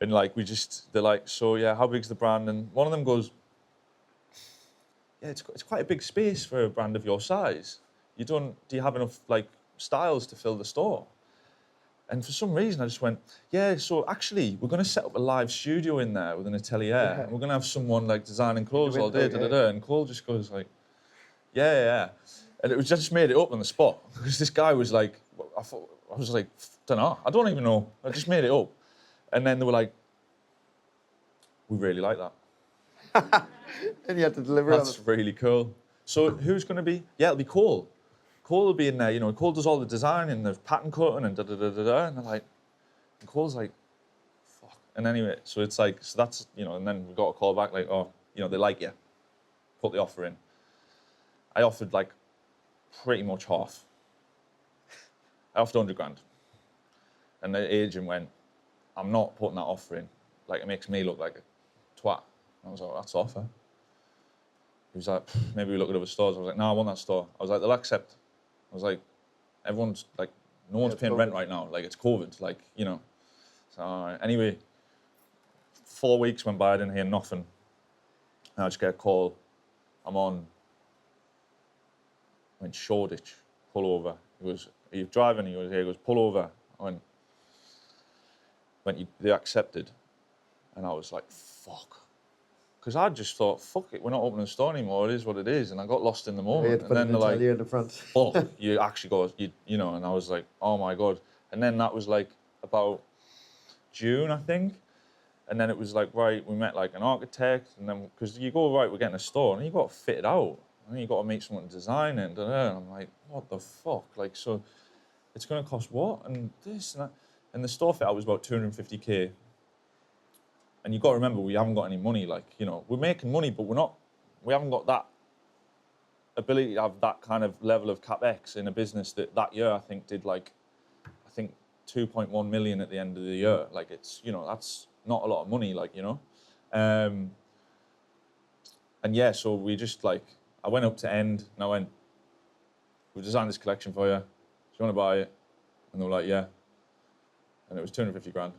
and like they're like, so yeah, how big's the brand? And one of them goes, yeah, it's quite a big space for a brand of your size. Do you have enough like styles to fill the store? And for some reason, I just went, yeah, so actually, we're going to set up a live studio in there with an atelier, and we're going to have someone like designing clothes all day, And Cole just goes like, yeah. And I just made it up on the spot, because this guy was like, I was like, don't know, I don't even know, I just made it up. And then they were like, we really like that. And you had to deliver on it. That's really cool. So who's going to be? Yeah, it'll be Cole. Cole will be in there, you know, Cole does all the design and the pattern cutting and da-da-da-da-da, and they're like, and Cole's like, fuck. And anyway, so it's like, so that's, you know, and then we got a call back like, oh, you know, they like you. Put the offer in. I offered like pretty much half. I offered 100 grand. And the agent went, I'm not putting that offer in. Like, it makes me look like a twat. And I was like, well, that's offer. He was like, maybe we look at other stores. I was like, no, I want that store. I was like, they'll accept. I was like, everyone's like, no one's paying rent right now. Like, it's COVID, like, you know. So anyway, 4 weeks went by, I didn't hear nothing. And I just get a call. I'm on, I went, Shoreditch, pull over. He goes, are you driving? He goes, pull over. I went, they accepted. And I was like, fuck. Because I just thought, fuck it, we're not opening the store anymore, it is what it is. And I got lost in the moment. And then they're like, in the front. Oh, you actually got, you know, and I was like, oh my God. And then that was like about June, I think. And then it was like, right, we met like an architect, and then, because you go, right, we're getting a store, and you got to fit it out. And then you got to meet someone to design it, and I'm like, what the fuck? Like, so it's going to cost what? And this and that. And the store fit out was about 250K. And you've got to remember, we haven't got any money. Like, you know, we're making money, but we haven't got that ability to have that kind of level of capex in a business that year, I think, did like, 2.1 million at the end of the year. Like, it's, you know, that's not a lot of money, like, you know. And yeah, so we just like, I went up to End and I went, we've designed this collection for you. Do you want to buy it? And they were like, yeah. And it was 250 grand.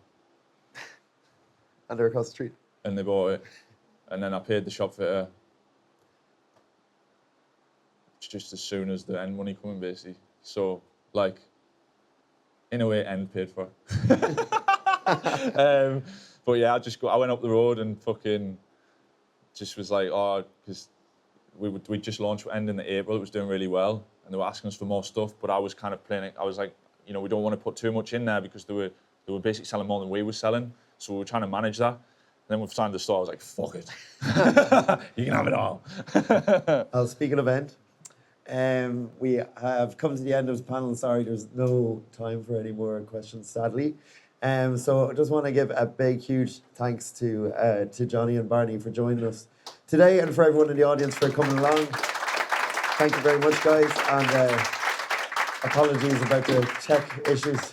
And they're across the street. And they bought it. And then I paid the shop fitter just as soon as the End money coming, basically. So, like, in a way, End paid for it. But yeah, I went up the road and fucking just was like, oh, because we just launched End in April. It was doing really well. And they were asking us for more stuff. But I was kind of playing it. I was like, you know, we don't want to put too much in there because they were basically selling more than we were selling. So we were trying to manage that. And then we've signed the store. I was like, fuck it. You can have it all. Well, speaking of End, we have come to the end of the panel. Sorry, there's no time for any more questions, sadly. So I just want to give a big, huge thanks to Jonny and Barney for joining us today, and for everyone in the audience for coming along. Thank you very much, guys, and apologies about the tech issues.